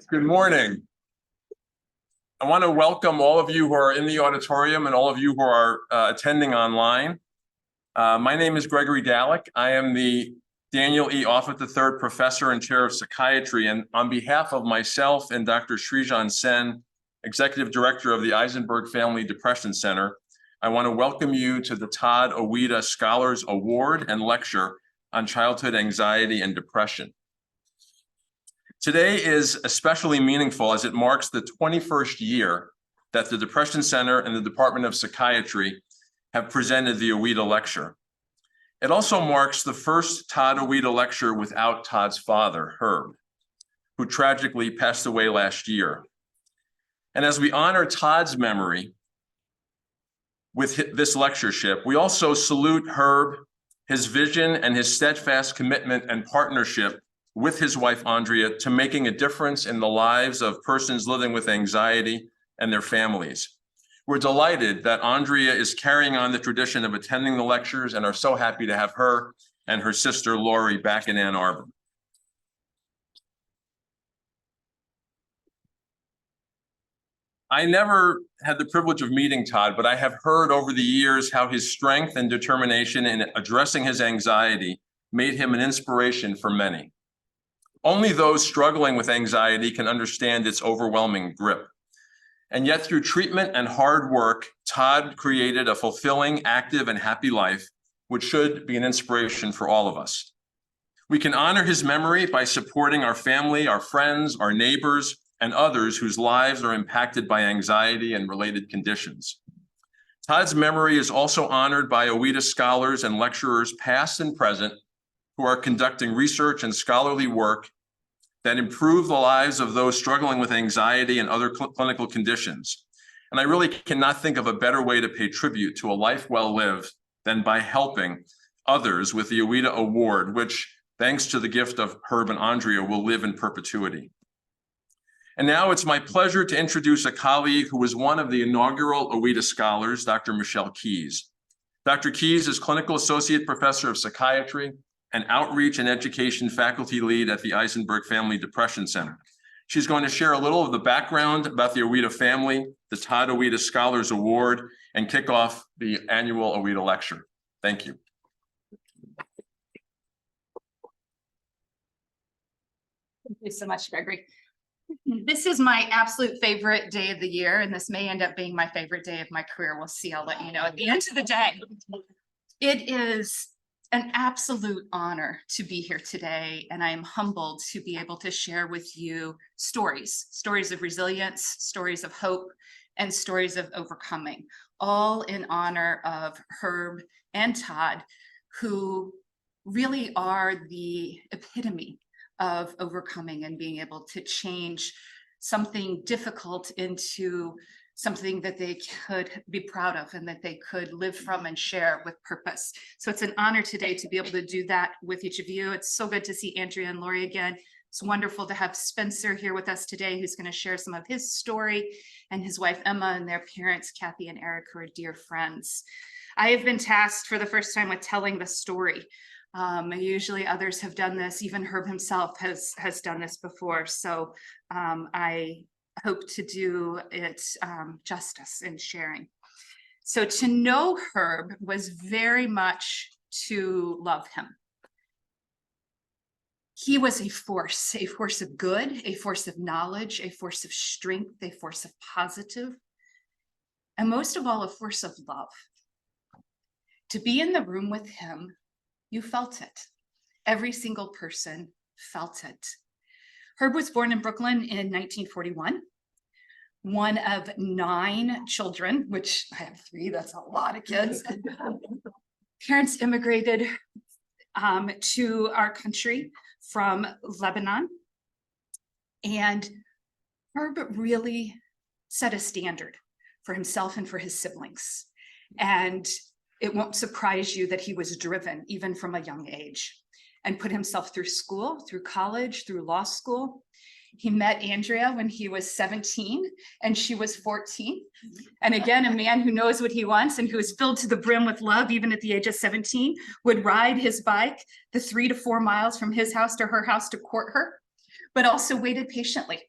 Good morning. I want to welcome all of you who are in the auditorium and all of you who are attending online. My name is Gregory Dalek. I am the Daniel E. Offutt III Professor and Chair of Psychiatry, and on behalf of myself and Dr. Srijan Sen, Executive Director of the Eisenberg Family Depression Center, I want to welcome you to the Todd Ouida Scholars Award and Lecture on Childhood Anxiety and Depression. Today is especially meaningful as it marks the 21st year that the Depression Center and the Department of Psychiatry have presented the Ouida Lecture. It also marks the first Todd Ouida Lecture without Todd's father, Herb, who tragically passed away last year. And as we honor Todd's memory with this lectureship, we also salute Herb, his vision, and his steadfast commitment and partnership with his wife, Andrea, to making a difference in the lives of persons living with anxiety and their families. We're delighted that Andrea is carrying on the tradition of attending the lectures and are so happy to have her and her sister, Lori, back in Ann Arbor. I never had the privilege of meeting Todd, but I have heard over the years how his strength and determination in addressing his anxiety made him an inspiration for many. Only those struggling with anxiety can understand its overwhelming grip. And yet through treatment and hard work, Todd created a fulfilling, active, and happy life, which should be an inspiration for all of us. We can honor his memory by supporting our family, our friends, our neighbors, and others whose lives are impacted by anxiety and related conditions. Todd's memory is also honored by Ouida scholars and lecturers past and present who are conducting research and scholarly work that improve the lives of those struggling with anxiety and other clinical conditions. And I really cannot think of a better way to pay tribute to a life well lived than by helping others with the Ouida Award, which, thanks to the gift of Herb and Andrea, will live in perpetuity. And now it's my pleasure to introduce a colleague who was one of the inaugural Ouida scholars, Dr. Michelle Keys. Dr. Keys is Clinical Associate Professor of Psychiatry and Outreach and Education Faculty Lead at the Eisenberg Family Depression Center. She's going to share a little of the background about the Ouida family, the Todd Ouida Scholars Award, and kick off the annual Ouida Lecture. Thank you. Thank you so much, Gregory. This is my absolute favorite day of the year, and this may end up being my favorite day of my career. We'll see. I'll let you know at the end of the day. It is an absolute honor to be here today, and I am humbled to be able to share with you stories of resilience, stories of hope, and stories of overcoming, all in honor of Herb and Todd, who really are the epitome of overcoming and being able to change something difficult into something that they could be proud of and that they could live from and share with purpose. So it's an honor today to be able to do that with each of you. It's so good to see Andrea and Lori again. It's wonderful to have Spencer here with us today, who's going to share some of his story, and his wife Emma and their parents, Kathy and Eric, who are dear friends. I have been tasked for the first time with telling the story. Usually others have done this, even Herb himself has done this before. So I hope to do it justice in sharing. So to know Herb was very much to love him. He was a force of good, a force of knowledge, a force of strength, a force of positive, and most of all, a force of love. To be in the room with him, you felt it. Every single person felt it. Herb was born in Brooklyn in 1941, one of 9 children, which I have 3, that's a lot of kids. Parents immigrated to our country from Lebanon, and Herb really set a standard for himself and for his siblings. And it won't surprise you that he was driven even from a young age and put himself through school, through college, through law school. He met Andrea when he was 17 and she was 14. And again, a man who knows what he wants and who is filled to the brim with love, even at the age of 17, would ride his bike the 3 to 4 miles from his house to her house to court her, but also waited patiently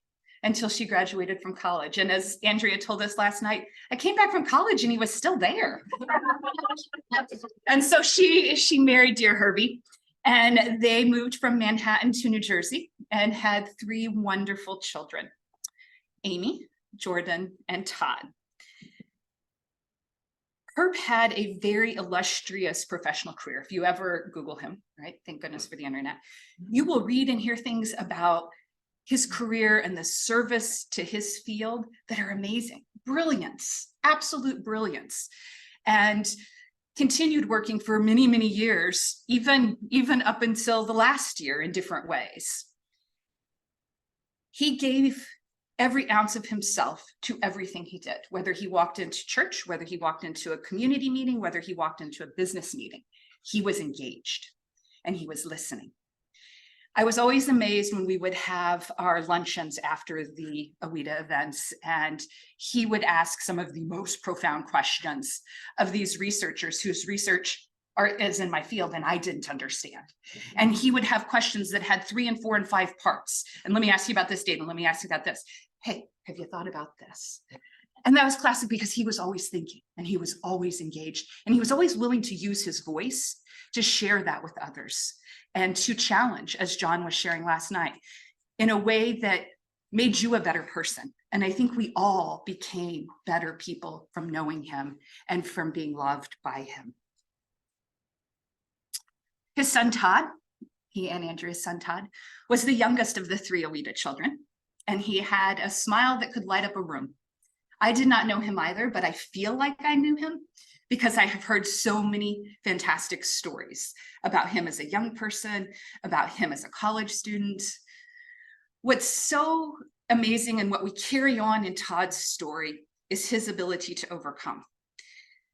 until she graduated from college. And as Andrea told us last night, I came back from college and he was still there. And so she married dear Herbie, and they moved from Manhattan to New Jersey and had 3 wonderful children, Amy, Jordan, and Todd. Herb had a very illustrious professional career. If you ever Google him, right? Thank goodness for the internet. You will read and hear things about his career and the service to his field that are amazing. Brilliance, absolute brilliance. And continued working for many, many years, even up until the last year in different ways. He gave every ounce of himself to everything he did, whether he walked into church, whether he walked into a community meeting, whether he walked into a business meeting. He was engaged and he was listening. I was always amazed when we would have our luncheons after the Ouida events, and he would ask some of the most profound questions of these researchers whose research is in my field and I didn't understand. And he would have questions that had 3 and 4 and 5 parts. And let me ask you about this data. Let me ask you about this. Hey, have you thought about this? And that was classic because he was always thinking and he was always engaged and he was always willing to use his voice to share that with others and to challenge, as John was sharing last night, in a way that made you a better person. And I think we all became better people from knowing him and from being loved by him. His son, Todd, he and Andrea's son, Todd, was the youngest of the 3 Ouida children, and he had a smile that could light up a room. I did not know him either, but I feel like I knew him because I have heard so many fantastic stories about him as a young person, about him as a college student. What's so amazing and what we carry on in Todd's story is his ability to overcome.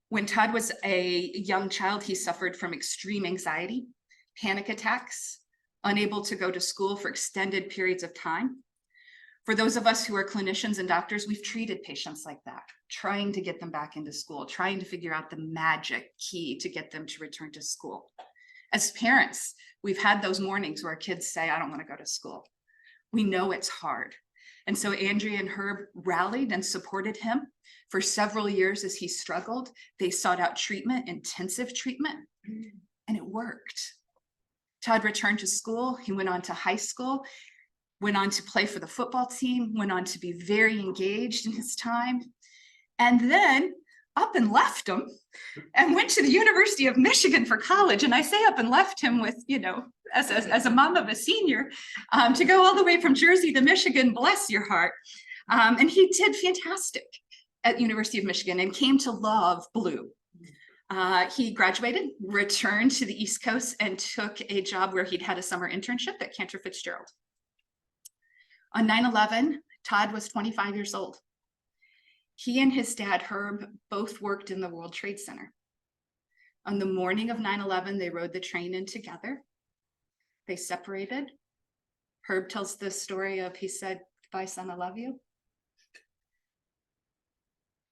When Todd was a young child, he suffered from extreme anxiety, panic attacks, unable to go to school for extended periods of time. For those of us who are clinicians and doctors, we've treated patients like that, trying to get them back into school, trying to figure out the magic key to get them to return to school. As parents, we've had those mornings where our kids say, I don't want to go to school. We know it's hard. And so Andrea and Herb rallied and supported him for several years as he struggled. They sought out treatment, intensive treatment, and it worked. Todd returned to school. He went on to high school, went on to play for the football team, went on to be very engaged in his time, and then up and left him and went to the University of Michigan for college. And I say up and left him with, you know, as a mom of a senior, to go all the way from Jersey to Michigan, bless your heart. And he did fantastic at University of Michigan and came to love blue. He graduated, returned to the East Coast, and took a job where he'd had a summer internship at Cantor Fitzgerald. On 9/11, Todd was 25 years old. He and his dad, Herb, both worked in the World Trade Center. On the morning of 9/11, they rode the train in together. They separated. Herb tells the story of, he said, "Bye, son, I love you."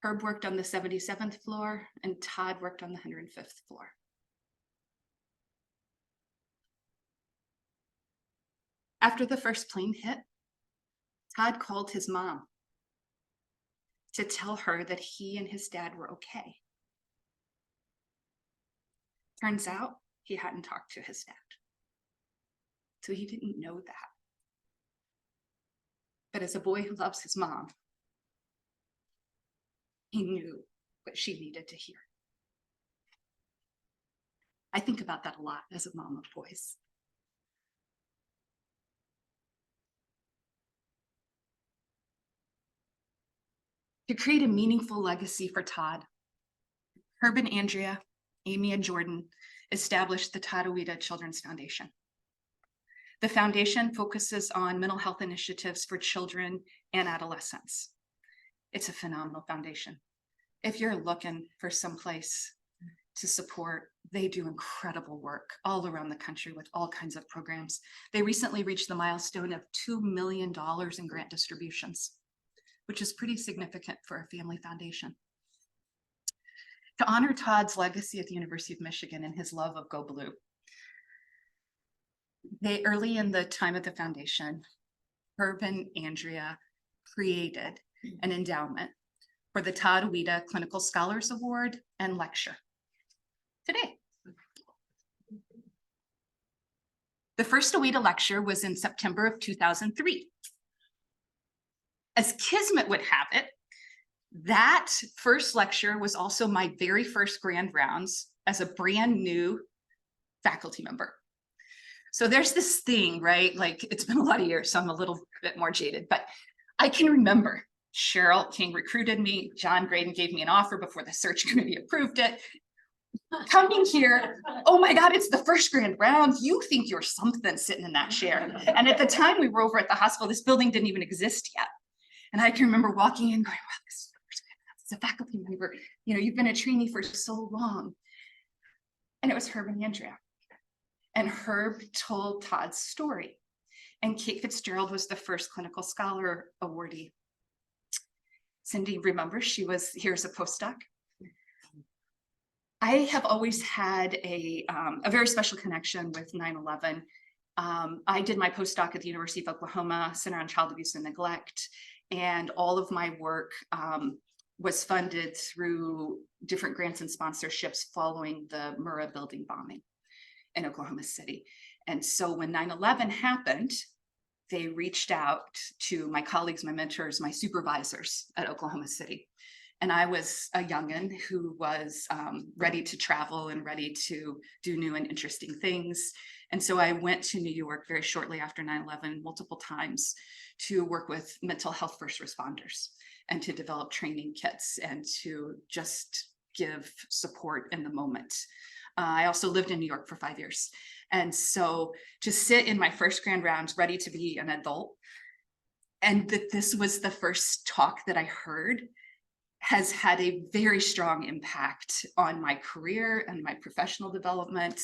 Herb worked on the 77th floor and Todd worked on the 105th floor. After the first plane hit, Todd called his mom to tell her that he and his dad were okay. Turns out he hadn't talked to his dad, so he didn't know that. But as a boy who loves his mom, he knew what she needed to hear. I think about that a lot as a mom of boys. To create a meaningful legacy for Todd, Herb and Andrea, Amy and Jordan established the Todd Ouida Children's Foundation. The foundation focuses on mental health initiatives for children and adolescents. It's a phenomenal foundation. If you're looking for some place to support. They do incredible work all around the country with all kinds of programs. They recently reached the milestone of $2 million in grant distributions, which is pretty significant for a family foundation. To honor Todd's legacy at the University of Michigan and his love of Go Blue, they early in the time of the foundation, Herb and Andrea created an endowment for the Todd Ouida Clinical Scholars Award and Lecture today. The first Ouida lecture was in September of 2003. As Kismet would have it, that first lecture was also my very first grand rounds as a brand new faculty member. So there's this thing, right? Like, it's been a lot of years, so I'm a little bit more jaded, but I can remember Cheryl King recruited me. John Graydon gave me an offer before the search committee approved it. Coming here, oh my God, it's the first grand round. You think you're something sitting in that chair. And at the time we were over at the hospital, this building didn't even exist yet. And I can remember walking in going, wow, this is the first grand round. It's a faculty member. You know, you've been a trainee for so long. And it was Herb and Andrea. And Herb told Todd's story. And Kate Fitzgerald was the first clinical scholar awardee. Cindy remembers she was here as a postdoc. I have always had a very special connection with 9/11. I did my postdoc at the University of Oklahoma Center on Child Abuse and Neglect, and all of my work was funded through different grants and sponsorships following the Murrah building bombing in Oklahoma City. And so when 9/11 happened, they reached out to my colleagues, my mentors, my supervisors at Oklahoma City. And I was a youngin' who was ready to travel and ready to do new and interesting things. And so I went to New York very shortly after 9/11 multiple times to work with mental health first responders and to develop training kits and to just give support in the moment. I also lived in New York for 5 years. And so to sit in my first grand rounds, ready to be an adult, and that this was the first talk that I heard, has had a very strong impact on my career and my professional development,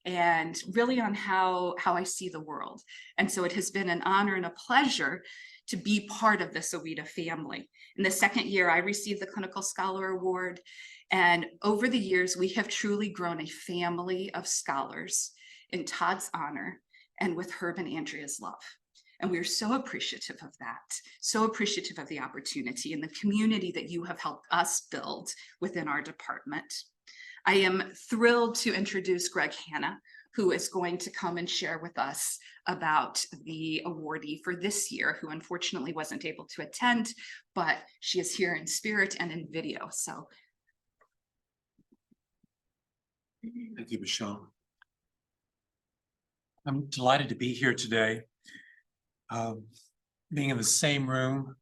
and really on how I see the world. And so it has been an honor and a pleasure to be part of this Ouida family. In the second year, I received the Clinical Scholar Award. And over the years, we have truly grown a family of scholars in Todd's honor and with Herb and Andrea's love. And we are so appreciative of that, so appreciative of the opportunity and the community that you have helped us build within our department. I am thrilled to introduce Greg Hanna, who is going to come and share with us about the awardee for this year, who unfortunately wasn't able to attend, but she is here in spirit and in video. So. Thank you, Michelle. I'm delighted to be here today. Being in the same room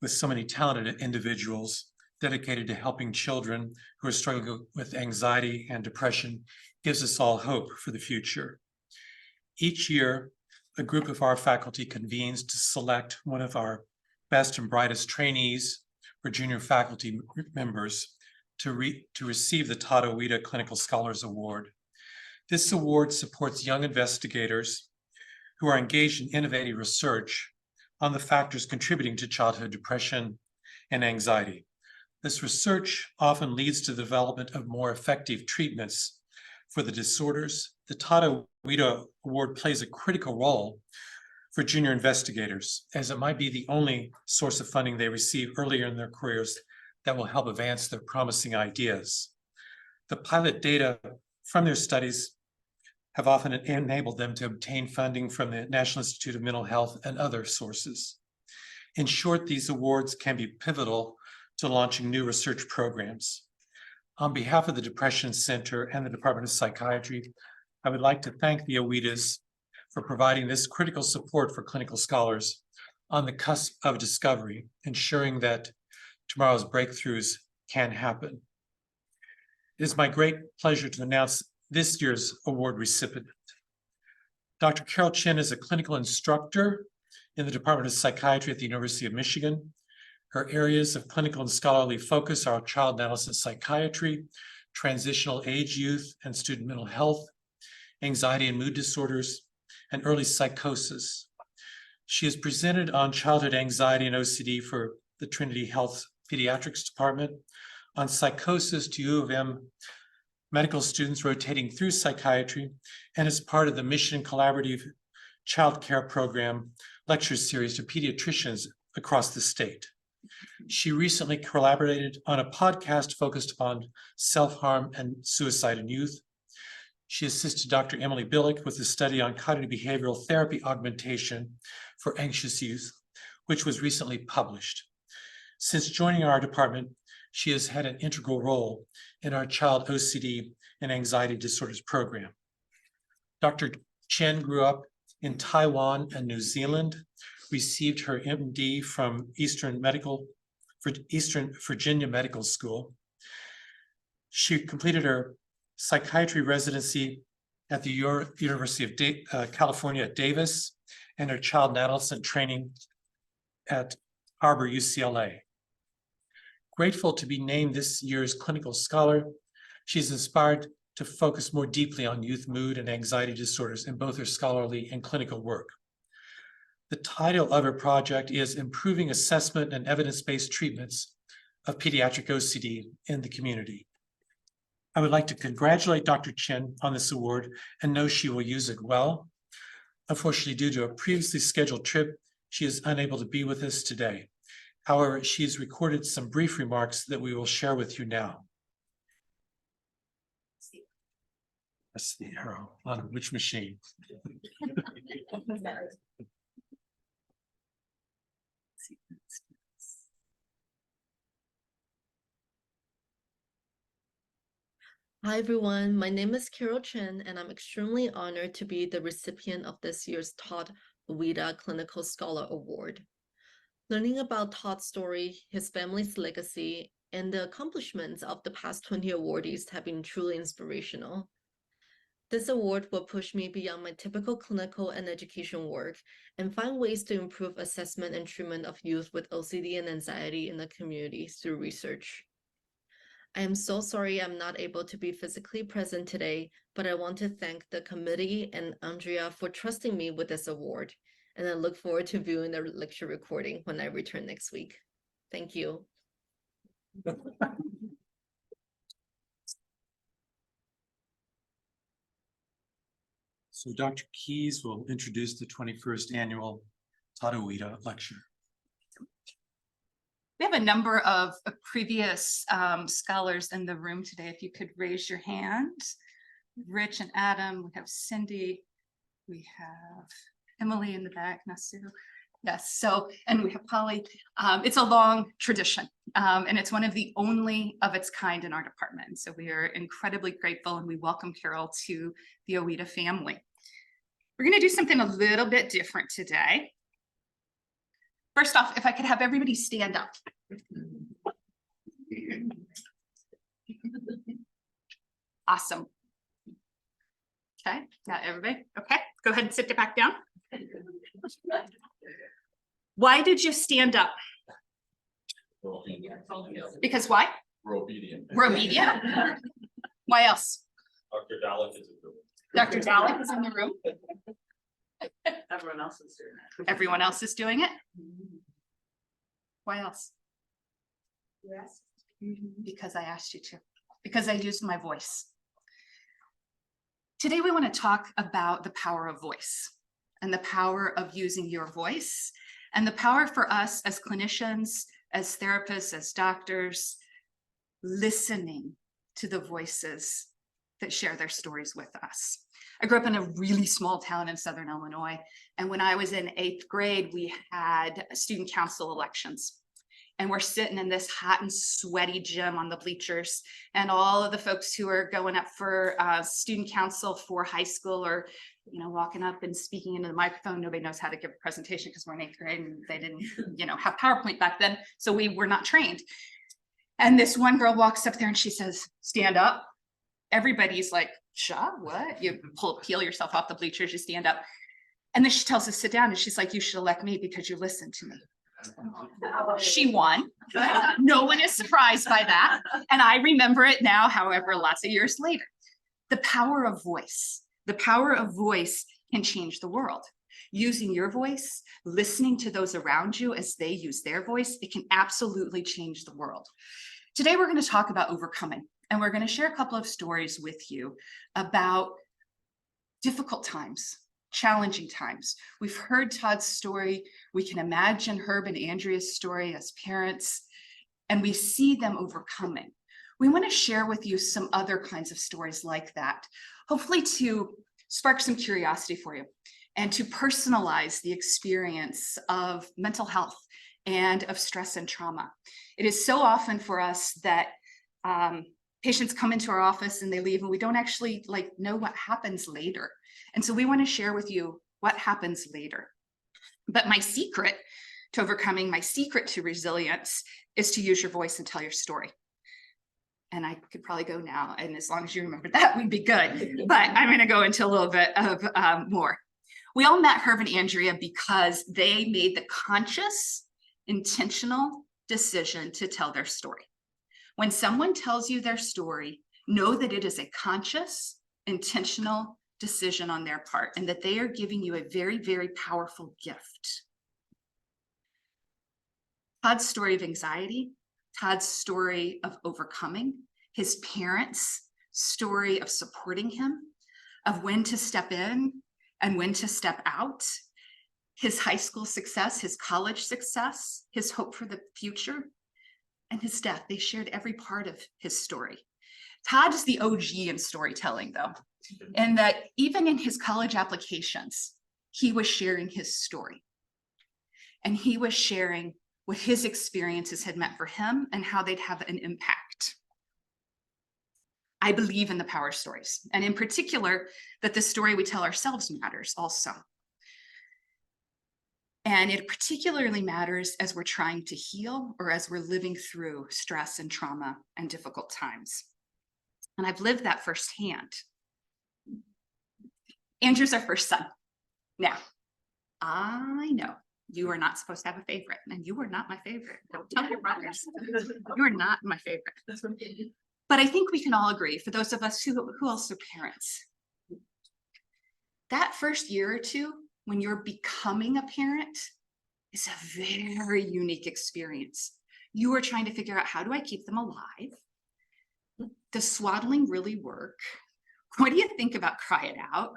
with so many talented individuals dedicated to helping children who are struggling with anxiety and depression gives us all hope for the future. Each year, a group of our faculty convenes to select one of our best and brightest trainees or junior faculty members to receive the Todd Ouida Clinical Scholars Award. This award supports young investigators who are engaged in innovative research on the factors contributing to childhood depression and anxiety. This research often leads to the development of more effective treatments for the disorders. The Todd Ouida Award plays a critical role for junior investigators, as it might be the only source of funding they receive earlier in their careers that will help advance their promising ideas. The pilot data from their studies have often enabled them to obtain funding from the National Institute of Mental Health and other sources. In short, these awards can be pivotal to launching new research programs. On behalf of the Depression Center and the Department of Psychiatry, I would like to thank the Ouidas for providing this critical support for clinical scholars on the cusp of discovery, ensuring that tomorrow's breakthroughs can happen. It is my great pleasure to announce this year's award recipient. Dr. Carol Chin is a clinical instructor in the Department of Psychiatry at the University of Michigan. Her areas of clinical and scholarly focus are child and adolescent psychiatry, transitional age youth and student mental health, anxiety and mood disorders, and early psychosis. She has presented on childhood anxiety and OCD for the Trinity Health Pediatrics Department, on psychosis to U of M medical students rotating through psychiatry, and as part of the Mission Collaborative Child Care Program lecture series to pediatricians across the state. She recently collaborated on a podcast focused on self-harm and suicide in youth. She assisted Dr. Emily Billick with a study on cognitive behavioral therapy augmentation for anxious youth, which was recently published. Since joining our department, she has had an integral role in our child OCD and anxiety disorders program. Dr. Chen grew up in Taiwan and New Zealand, received her MD from Eastern Virginia Medical School. She completed her psychiatry residency at the University of California at Davis and her child and adolescent training at Harbor UCLA. Grateful to be named this year's clinical scholar, she's inspired to focus more deeply on youth mood and anxiety disorders in both her scholarly and clinical work. The title of her project is Improving Assessment and Evidence-Based Treatments of Pediatric OCD in the Community. I would like to congratulate Dr. Chen on this award and know she will use it well. Unfortunately, due to a previously scheduled trip, she is unable to be with us today. However, she has recorded some brief remarks that we will share with you now. That's the arrow on which machine? Hi everyone, my name is Carol Chen and I'm extremely honored to be the recipient of this year's Todd Ouida Clinical Scholar Award. Learning about Todd's story, his family's legacy, and the accomplishments of the past 20 awardees have been truly inspirational. This award will push me beyond my typical clinical and education work and find ways to improve assessment and treatment of youth with OCD and anxiety in the community through research. I am so sorry I'm not able to be physically present today, but I want to thank the committee and Andrea for trusting me with this award, and I look forward to viewing the lecture recording when I return next week. Thank you. So Dr. Keyes will introduce the 21st Annual Todd Ouida Lecture. We have a number of previous scholars in the room today. If you could raise your hand. Rich and Adam, we have Cindy, we have Emily in the back, Nasu. Yes, so, and we have Polly. It's a long tradition, and it's one of the only of its kind in our department. So we are incredibly grateful and we welcome Carol to the Ouida family. We're gonna do something a little bit different today. First off, if I could have everybody stand up. Awesome. Okay, got everybody? Okay, go ahead and sit back down. Why did you stand up? Because why? We're obedient. We're obedient. Why else? Dr. Dalek is in the room. Dr. Dalek is in the room. Everyone else is doing it. Everyone else is doing it. Why else? Yes. Because I asked you to, because I used my voice. Today, we want to talk about the power of voice and the power of using your voice and the power for us as clinicians, as therapists, as doctors, listening to the voices that share their stories with us. I grew up in a really small town in Southern Illinois. And when I was in 8th grade, we had student council elections. And we're sitting in this hot and sweaty gym on the bleachers. And all of the folks who are going up for student council for high school are, you know, walking up and speaking into the microphone. Nobody knows how to give a presentation because we're in 8th grade and they didn't, you know, have PowerPoint back then. So we were not trained. And this one girl walks up there and she says, stand up. Everybody's like, shut, what? You peel yourself off the bleachers, you stand up. And then she tells us, sit down. And she's like, you should elect me because you listened to me. She won. No one is surprised by that. And I remember it now, however, lots of years later. The power of voice. The power of voice can change the world. Using your voice, listening to those around you as they use their voice, it can absolutely change the world. Today, we're going to talk about overcoming, and we're going to share a couple of stories with you about difficult times, challenging times. We've heard Todd's story. We can imagine Herb and Andrea's story as parents, and we see them overcoming. We want to share with you some other kinds of stories like that, hopefully to spark some curiosity for you and to personalize the experience of mental health and of stress and trauma. It is so often for us that patients come into our office and they leave and we don't actually know what happens later. And so we want to share with you what happens later. But my secret to overcoming, my secret to resilience is to use your voice and tell your story. And I could probably go now, and as long as you remember that, we'd be good. But I'm going to go into a little bit of more. We all met Herb and Andrea because they made the conscious, intentional decision to tell their story. When someone tells you their story, know that it is a conscious, intentional decision on their part, and that they are giving you a very, very powerful gift. Todd's story of anxiety, Todd's story of overcoming, his parents' story of supporting him, of when to step in and when to step out, his high school success, his college success, his hope for the future, and his death. They shared every part of his story. Todd is the OG in storytelling, though, in that even in his college applications, he was sharing his story. And he was sharing what his experiences had meant for him and how they'd have an impact. I believe in the power of stories, and in particular, that the story we tell ourselves matters also. And it particularly matters as we're trying to heal or as we're living through stress and trauma and difficult times. And I've lived that firsthand. Andrew's our first son. Now, I know you are not supposed to have a favorite, and you are not my favorite. Don't tell your brothers. You are not my favorite. But I think we can all agree, for those of us who else are parents, that first year or two when you're becoming a parent is a very unique experience. You are trying to figure out, how do I keep them alive? Does swaddling really work? What do you think about cry it out?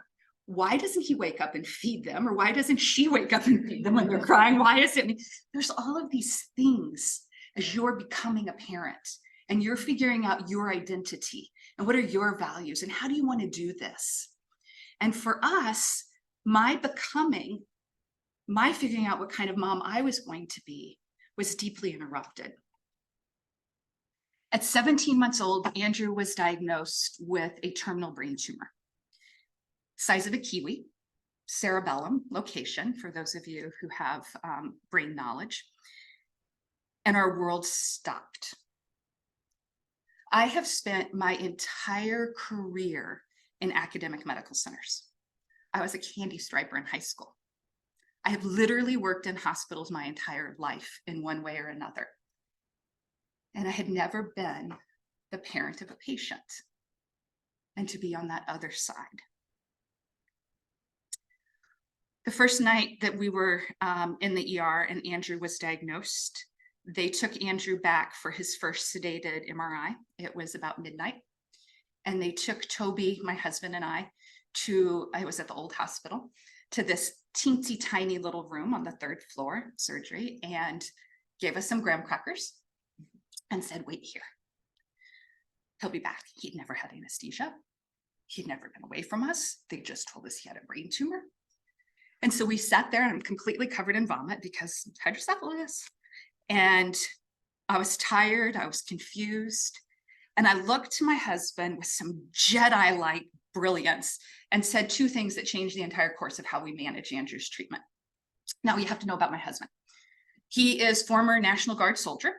Why doesn't he wake up and feed them? Or why doesn't she wake up and feed them when they're crying? Why is it? There's all of these things as you're becoming a parent and you're figuring out your identity and what are your values and how do you want to do this? And for us, my figuring out what kind of mom I was going to be was deeply interrupted. At 17 months old, Andrew was diagnosed with a terminal brain tumor. Size of a kiwi, cerebellum location, for those of you who have brain knowledge. And our world stopped. I have spent my entire career in academic medical centers. I was a candy striper in high school. I have literally worked in hospitals my entire life in one way or another. And I had never been the parent of a patient. And to be on that other side. The first night that we were in the ER and Andrew was diagnosed, they took Andrew back for his first sedated MRI. It was about midnight. And they took Toby, my husband, and I was at the old hospital, to this teensy tiny little room on the 3rd floor, surgery, and gave us some graham crackers and said, wait here. He'll be back. He'd never had anesthesia. He'd never been away from us. They just told us he had a brain tumor. And so we sat there and I'm completely covered in vomit because hydrocephalus. And I was tired, I was confused. And I looked to my husband with some Jedi-like brilliance and said 2 things that changed the entire course of how we manage Andrew's treatment. Now, you have to know about my husband. He is former National Guard soldier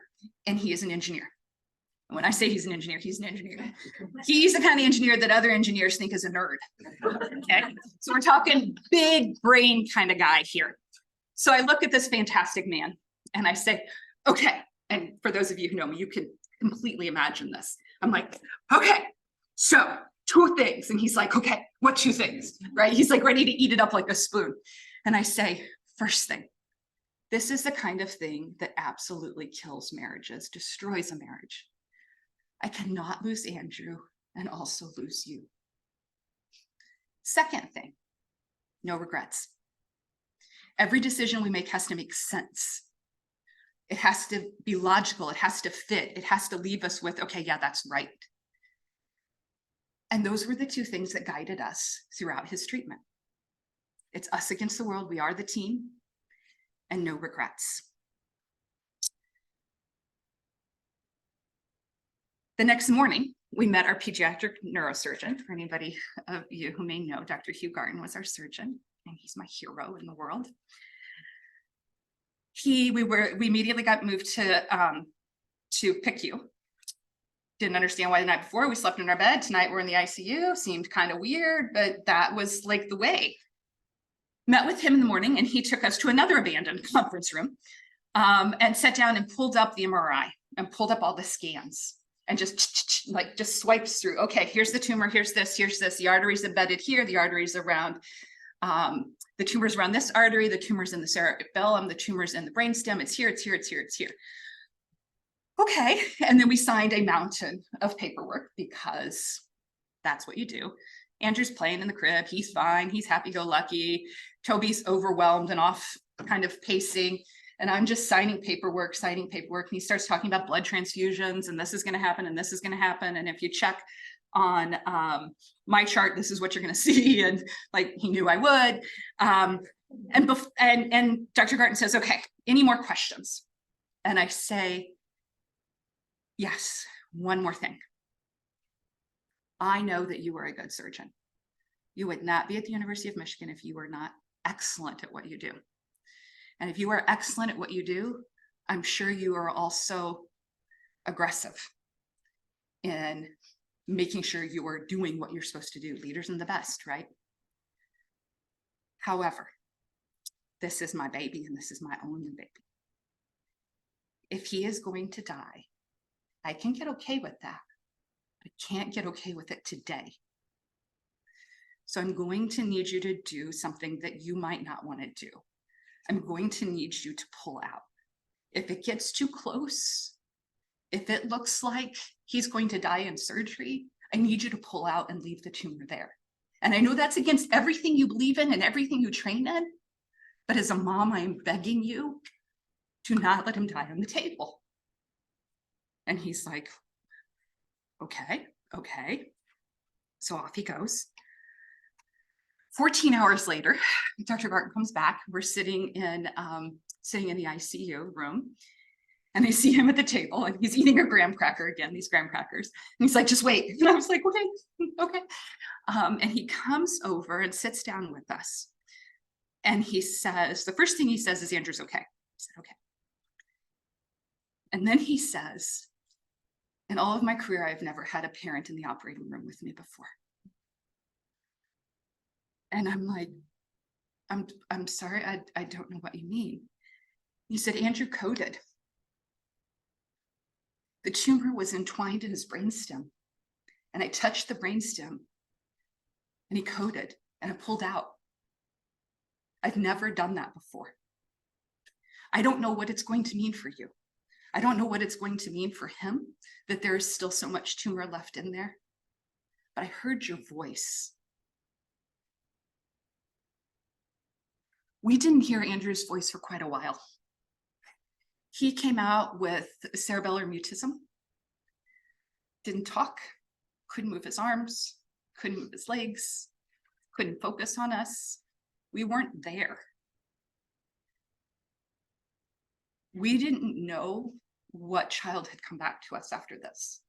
and he is an engineer. And when I say he's an engineer, he's an engineer. He's the kind of engineer that other engineers think is a nerd. Okay, so we're talking big brain kind of guy here. So I look at this fantastic man And I say, okay. And for those of you who know me, you can completely imagine this. I'm like, okay, so 2 things. And he's like, okay, what 2 things, right? He's like ready to eat it up like a spoon. And I say, first thing, this is the kind of thing that absolutely kills marriages, destroys a marriage. I cannot lose Andrew and also lose you. Second thing, no regrets. Every decision we make has to make sense. It has to be logical. It has to fit. It has to leave us with, okay, yeah, that's right. And those were the 2 things that guided us throughout his treatment. It's us against the world. We are the team, and no regrets. The next morning, we met our pediatric neurosurgeon. For anybody of you who may know, Dr. Hugh Garton was our surgeon, and he's my hero in the world. We immediately got moved to PICU. Didn't understand why the night before we slept in our bed. Tonight we're in the ICU. Seemed kind of weird, but that was like the way. Met with him in the morning, and he took us to another abandoned conference room and sat down and pulled up the MRI and pulled up all the scans and just swipes through. Okay, here's the tumor, here's this, the artery's embedded here, the artery's around, the tumor's around this artery, the tumor's in the cerebellum, the tumor's in the brainstem, it's here, it's here, it's here, it's here. Okay, and then we signed a mountain of paperwork because that's what you do. Andrew's playing in the crib, he's fine, he's happy-go-lucky. Toby's overwhelmed and off kind of pacing. And I'm just signing paperwork. And he starts talking about blood transfusions and this is going to happen and this is going to happen. And if you check on my chart, this is what you're going to see. And like he knew I would. And Dr. Garton says, okay, any more questions? And I say, yes, one more thing. I know that you are a good surgeon. You would not be at the University of Michigan if you were not excellent at what you do. And if you are excellent at what you do, I'm sure you are also aggressive in making sure you are doing what you're supposed to do. Leaders are the best, right? However, this is my baby and this is my only baby. If he is going to die, I can get okay with that. I can't get okay with it today. So I'm going to need you to do something that you might not want to do. I'm going to need you to pull out. If it gets too close, if it looks like he's going to die in surgery, I need you to pull out and leave the tumor there. And I know that's against everything you believe in and everything you train in, but as a mom, I am begging you to not let him die on the table. And he's like, okay. So off he goes. 14 hours later, Dr. Garton comes back. We're sitting in the ICU room, and I see him at the table, and he's eating a graham cracker again, these graham crackers. And he's like, just wait. And I was like, okay. And he comes over and sits down with us. And he says, the first thing he says is, Andrew's okay. I said, okay. And then he says, in all of my career, I've never had a parent in the operating room with me before. And I'm like, I'm sorry, I don't know what you mean. He said, Andrew coded. The tumor was entwined in his brainstem. And I touched the brainstem and he coded and it pulled out. I've never done that before. I don't know what it's going to mean for you. I don't know what it's going to mean for him, that there is still so much tumor left in there. But I heard your voice. We didn't hear Andrew's voice for quite a while. He came out with cerebellar mutism, didn't talk, couldn't move his arms, couldn't move his legs, couldn't focus on us. We weren't there. We didn't know what child had come back to us after this.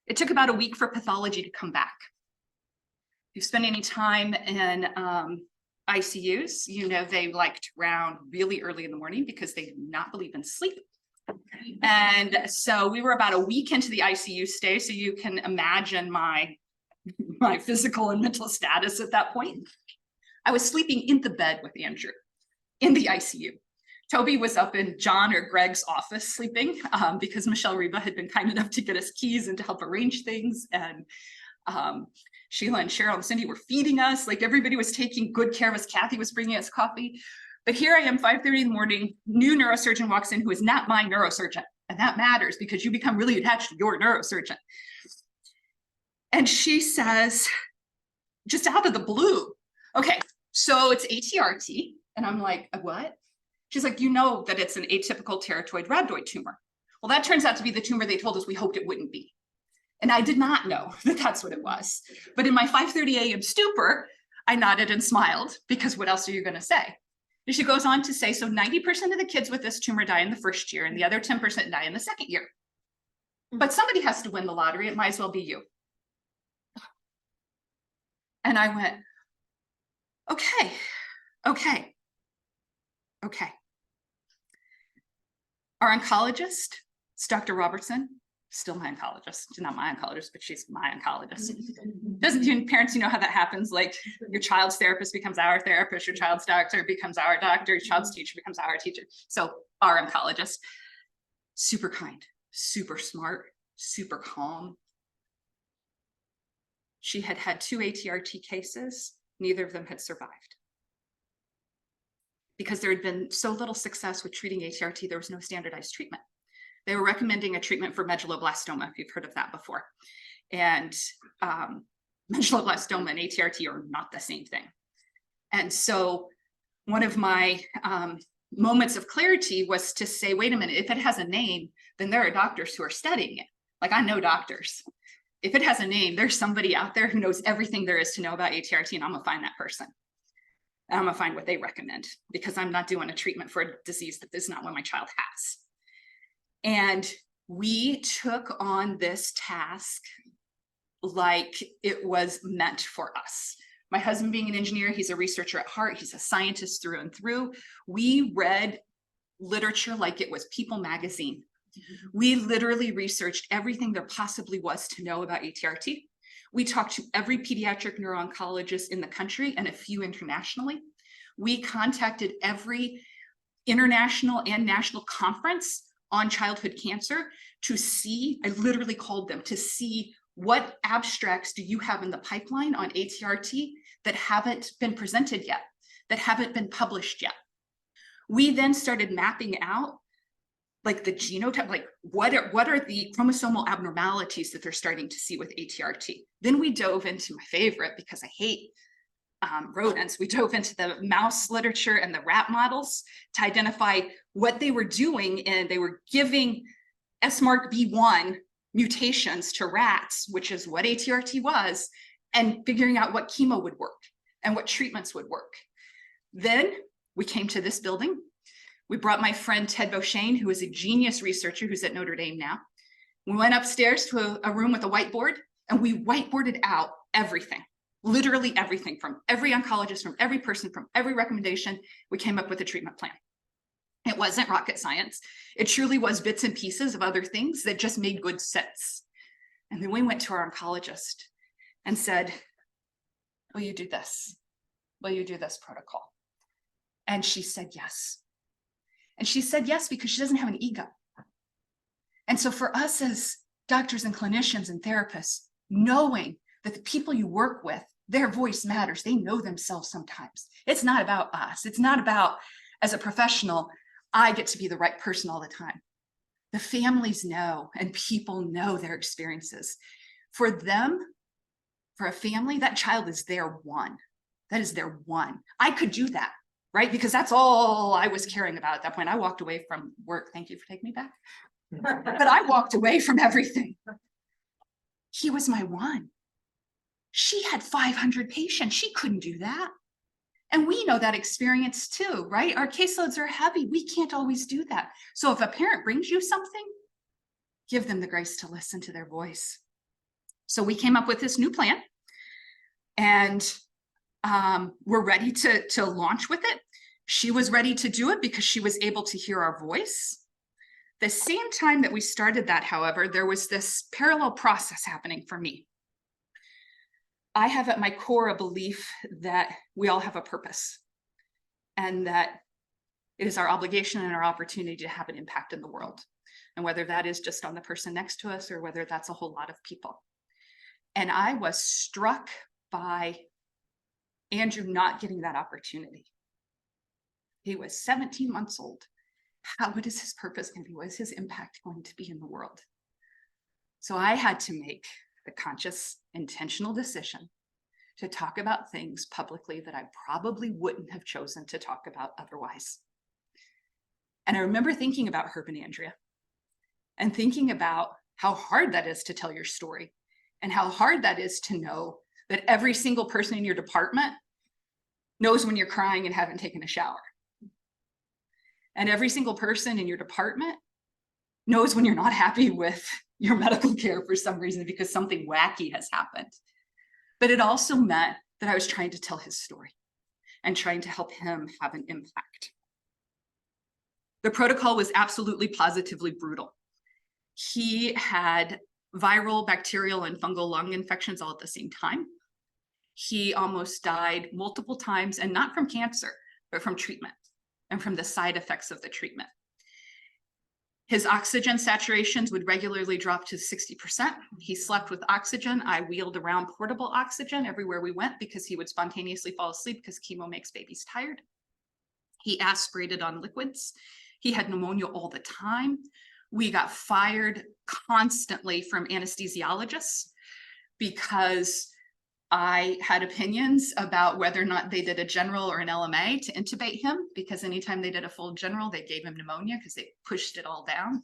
It took about a week for pathology to come back. If you spend any time in ICUs, you know they like to round really early in the morning because they do not believe in sleep. And so we were about a week into the ICU stay, so you can imagine my physical and mental status at that point. I was sleeping in the bed with Andrew in the ICU. Toby was up in John or Greg's office sleeping because Michelle Reba had been kind enough to get us keys and to help arrange things. And Sheila and Cheryl and Cindy were feeding us. Like everybody was taking good care of us. Kathy was bringing us coffee. But here I am, 5:30 in the morning, new neurosurgeon walks in who is not my neurosurgeon. And that matters because you become really attached to your neurosurgeon. And she says, just out of the blue, okay, so it's ATRT. And I'm like, what? She's like, you know that it's an atypical teratoid rhabdoid tumor. Well, that turns out to be the tumor they told us we hoped it wouldn't be. And I did not know that that's what it was. But in my 5:30 a.m. stupor, I nodded and smiled because what else are you going to say? And she goes on to say, so 90% of the kids with this tumor die in the first year and the other 10% die in the second year. But somebody has to win the lottery. It might as well be you. And I went, okay. Our oncologist, it's Dr. Robertson, still my oncologist, not my oncologist, but she's my oncologist. Parents, you know how that happens? Like your child's therapist becomes our therapist, your child's doctor becomes our doctor, your child's teacher becomes our teacher. So our oncologist, super kind, super smart, super calm. She had had 2 ATRT cases, neither of them had survived. Because there had been so little success with treating ATRT, there was no standardized treatment. They were recommending a treatment for medulloblastoma, if you've heard of that before. And medulloblastoma and ATRT are not the same thing. And so one of my moments of clarity was to say, wait a minute, if it has a name, then there are doctors who are studying it. Like I know doctors. If it has a name, there's somebody out there who knows everything there is to know about ATRT, and I'm gonna find that person. And I'm gonna find what they recommend because I'm not doing a treatment for a disease that is not what my child has. And we took on this task like it was meant for us. My husband being an engineer, he's a researcher at heart, he's a scientist through and through. We read literature like it was People magazine. We literally researched everything there possibly was to know about ATRT. We talked to every pediatric neuro-oncologist in the country and a few internationally. We contacted every international and national conference on childhood cancer to see, I literally called them to see what abstracts do you have in the pipeline on ATRT that haven't been presented yet, that haven't been published yet. We then started mapping out like the genotype, like what are the chromosomal abnormalities that they're starting to see with ATRT. Then we dove into my favorite because I hate rodents. We dove into the mouse literature and the rat models to identify what they were doing, and they were giving SMARCB1 mutations to rats, which is what ATRT was, and figuring out what chemo would work and what treatments would work. Then we came to this building. We brought my friend Ted Beauchesne, who is a genius researcher who's at Notre Dame now. We went upstairs to a room with a whiteboard, and we whiteboarded out everything, literally everything from every oncologist, from every person, from every recommendation. We came up with a treatment plan. It wasn't rocket science. It truly was bits and pieces of other things that just made good sense. And then we went to our oncologist and said, will you do this? Will you do this protocol? And she said yes. And she said yes because she doesn't have an ego. And so for us as doctors and clinicians and therapists, knowing that the people you work with, their voice matters. They know themselves sometimes. It's not about us. It's not about, as a professional, I get to be the right person all the time. The families know and people know their experiences. For them, for a family, that child is their one. That is their one. I could do that, right? Because that's all I was caring about at that point. I walked away from work. Thank you for taking me back. But I walked away from everything. He was my one. She had 500 patients. She couldn't do that. And we know that experience too, right? Our caseloads are heavy. We can't always do that. So if a parent brings you something, give them the grace to listen to their voice. So we came up with this new plan, and we're ready to launch with it. She was ready to do it because she was able to hear our voice. The same time that we started that, however, there was this parallel process happening for me. I have at my core a belief that we all have a purpose and that it is our obligation and our opportunity to have an impact in the world. And whether that is just on the person next to us or whether that's a whole lot of people. And I was struck by Andrew not getting that opportunity. He was 17 months old. What is his purpose and what is his impact going to be in the world? So I had to make the conscious, intentional decision to talk about things publicly that I probably wouldn't have chosen to talk about otherwise. And I remember thinking about Herb and Andrea and thinking about how hard that is to tell your story and how hard that is to know that every single person in your department knows when you're crying and haven't taken a shower. And every single person in your department knows when you're not happy with your medical care for some reason because something wacky has happened. But it also meant that I was trying to tell his story and trying to help him have an impact. The protocol was absolutely positively brutal. He had viral, bacterial, and fungal lung infections all at the same time. He almost died multiple times, and not from cancer, but from treatment and from the side effects of the treatment. His oxygen saturations would regularly drop to 60%. He slept with oxygen. I wheeled around portable oxygen everywhere we went because he would spontaneously fall asleep because chemo makes babies tired. He aspirated on liquids. He had pneumonia all the time. We got fired constantly from anesthesiologists because I had opinions about whether or not they did a general or an LMA to intubate him, because anytime they did a full general, they gave him pneumonia because they pushed it all down.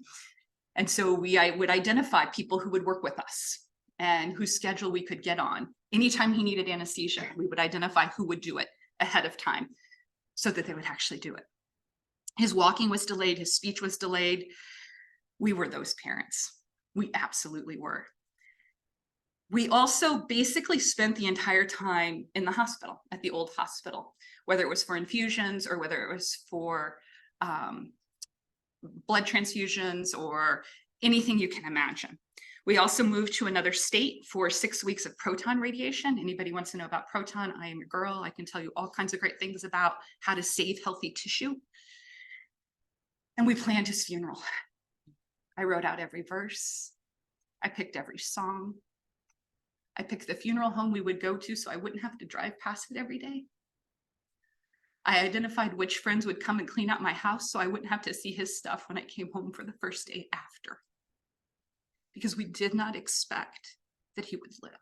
And so I would identify people who would work with us and whose schedule we could get on. Anytime he needed anesthesia, we would identify who would do it ahead of time so that they would actually do it. His walking was delayed, his speech was delayed. We were those parents. We absolutely were. We also basically spent the entire time in the hospital, at the old hospital, whether it was for infusions or whether it was for blood transfusions or anything you can imagine. We also moved to another state for 6 weeks of proton radiation. Anybody wants to know about proton? I am a girl. I can tell you all kinds of great things about how to save healthy tissue. And we planned his funeral. I wrote out every verse. I picked every song. I picked the funeral home we would go to so I wouldn't have to drive past it every day. I identified which friends would come and clean out my house so I wouldn't have to see his stuff when I came home for the first day after. Because we did not expect that he would live.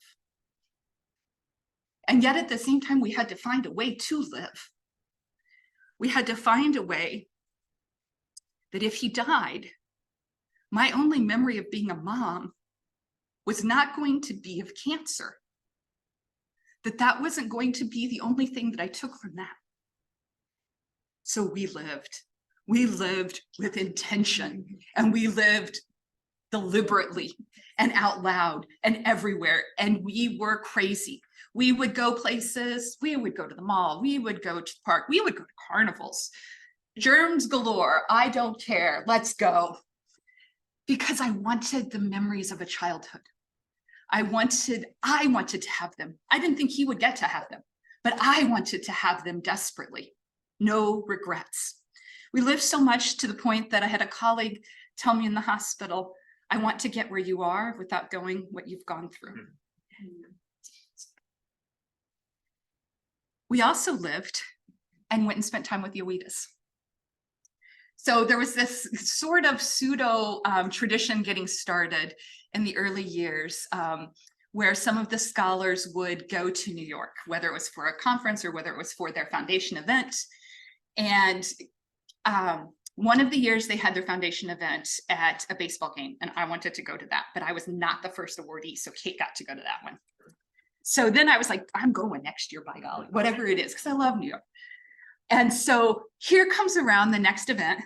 And yet at the same time, we had to find a way to live. We had to find a way that if he died, my only memory of being a mom was not going to be of cancer. That wasn't going to be the only thing that I took from that. So we lived with intention, and we lived deliberately and out loud and everywhere. And we were crazy. We would go places, we would go to the mall, we would go to the park, we would go to carnivals. Germs galore, I don't care, let's go. Because I wanted the memories of a childhood. I wanted to have them. I didn't think he would get to have them, but I wanted to have them desperately. No regrets. We lived so much to the point that I had a colleague tell me in the hospital, I want to get where you are without going what you've gone through. We also lived and went and spent time with the Ouidas. So there was this sort of pseudo tradition getting started in the early years where some of the scholars would go to New York, whether it was for a conference or whether it was for their foundation event. And one of the years they had their foundation event at a baseball game, and I wanted to go to that, but I was not the first awardee, so Kate got to go to that one. So then I was like, I'm going next year, by golly, whatever it is, because I love New York. And so here comes around the next event,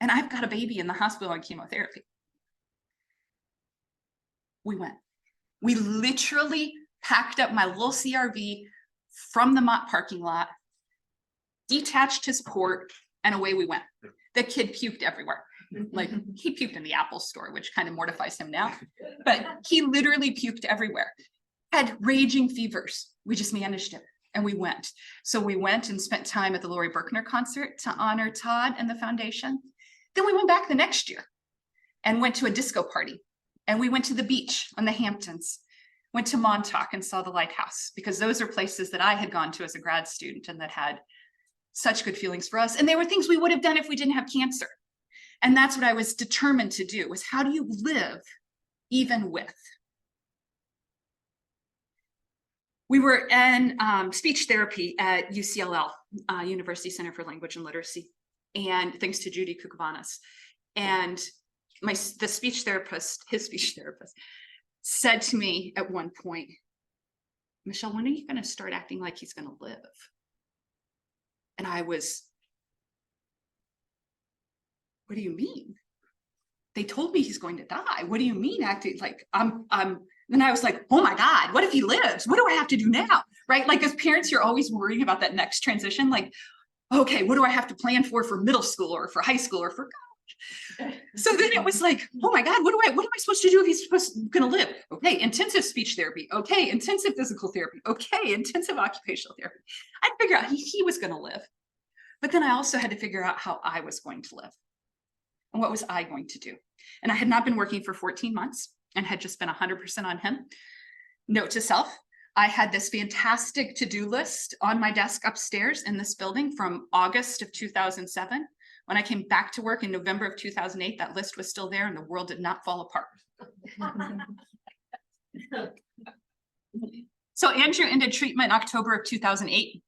and I've got a baby in the hospital on chemotherapy. We went. We literally packed up my little CRV from the Mott parking lot, detached his port, and away we went. The kid puked everywhere. Like, he puked in the Apple store, which kind of mortifies him now, but he literally puked everywhere. had raging fevers. We just managed it and we went. So we went and spent time at the Laurie Berkner concert to honor Todd and the foundation. Then we went back the next year and went to a disco party. And we went to the beach on the Hamptons, went to Montauk and saw the lighthouse, because those are places that I had gone to as a grad student and that had such good feelings for us. And they were things we would have done if we didn't have cancer. And that's what I was determined to do, was how do you live even with? We were in speech therapy at UCLL, University Center for Language and Literacy, and thanks to Judy Kukuvanas. And the speech therapist, his speech therapist, said to me at one point, Michelle, when are you going to start acting like he's going to live? And I was, what do you mean? They told me he's going to die. What do you mean acting like and I was like, oh my God, what if he lives? What do I have to do now? Right? Like as parents, you're always worrying about that next transition. Like, okay, what do I have to plan for middle school or for high school or for college? So then it was like, oh my God, what am I supposed to do if he's going to live? Okay, intensive speech therapy. Okay, intensive physical therapy. Okay, intensive occupational therapy. I'd figure out he was going to live. But then I also had to figure out how I was going to live. And what was I going to do? And I had not been working for 14 months and had just been 100% on him. Note to self, I had this fantastic to-do list on my desk upstairs in this building from August of 2007. When I came back to work in November of 2008, that list was still there and the world did not fall apart. So Andrew ended treatment in October of 2008.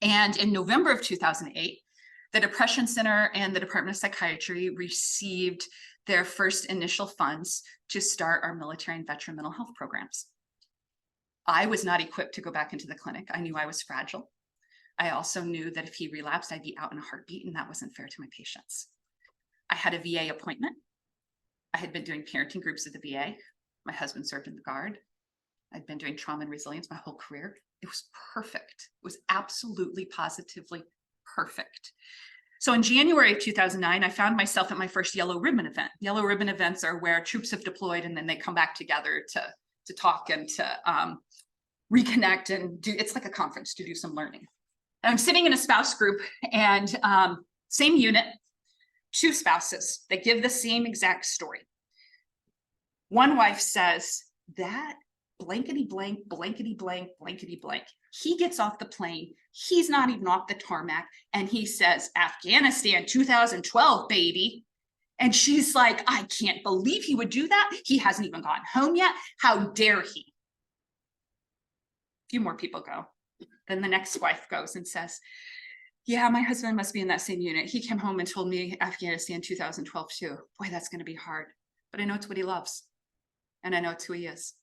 And in November of 2008, the Depression Center and the Department of Psychiatry received their first initial funds to start our military and veteran mental health programs. I was not equipped to go back into the clinic. I knew I was fragile. I also knew that if he relapsed, I'd be out in a heartbeat, and that wasn't fair to my patients. I had a VA appointment. I had been doing parenting groups at the VA. My husband served in the Guard. I'd been doing trauma and resilience my whole career. It was perfect. It was absolutely, positively perfect. So in January of 2009, I found myself at my first Yellow Ribbon event. Yellow Ribbon events are where troops have deployed and then they come back together to talk and to reconnect and do, it's like a conference to do some learning. And I'm sitting in a spouse group and same unit, two spouses that give the same exact story. One wife says, that blankety blank, blankety blank, blankety blank. He gets off the plane. He's not even off the tarmac. And he says, Afghanistan 2012, baby. And she's like, I can't believe he would do that. He hasn't even gotten home yet. How dare he? A few more people go. Then the next wife goes and says, yeah, my husband must be in that same unit. He came home and told me Afghanistan 2012 too. Boy, that's going to be hard. But I know it's what he loves. And I know it's who he is.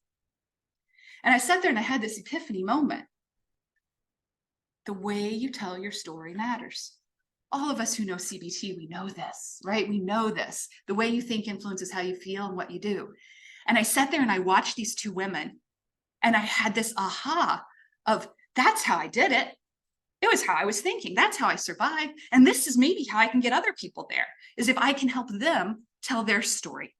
And I sat there and I had this epiphany moment. The way you tell your story matters. All of us who know CBT, we know this, right? We know this. The way you think influences how you feel and what you do. And I sat there and I watched these two women and I had this aha of, that's how I did it. It was how I was thinking. That's how I survived. And this is maybe how I can get other people there, is if I can help them tell their story.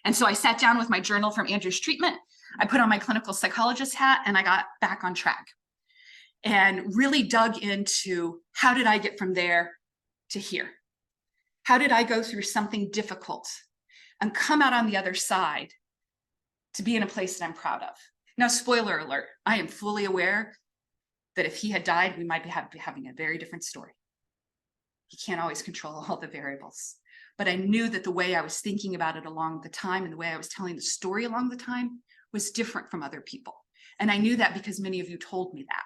And so I sat down with my journal from Andrew's treatment. I put on my clinical psychologist hat and I got back on track and really dug into, how did I get from there to here? How did I go through something difficult and come out on the other side to be in a place that I'm proud of? Now, spoiler alert, I am fully aware that if he had died, we might be having a very different story. He can't always control all the variables. But I knew that the way I was thinking about it along the time and the way I was telling the story along the time was different from other people. And I knew that because many of you told me that.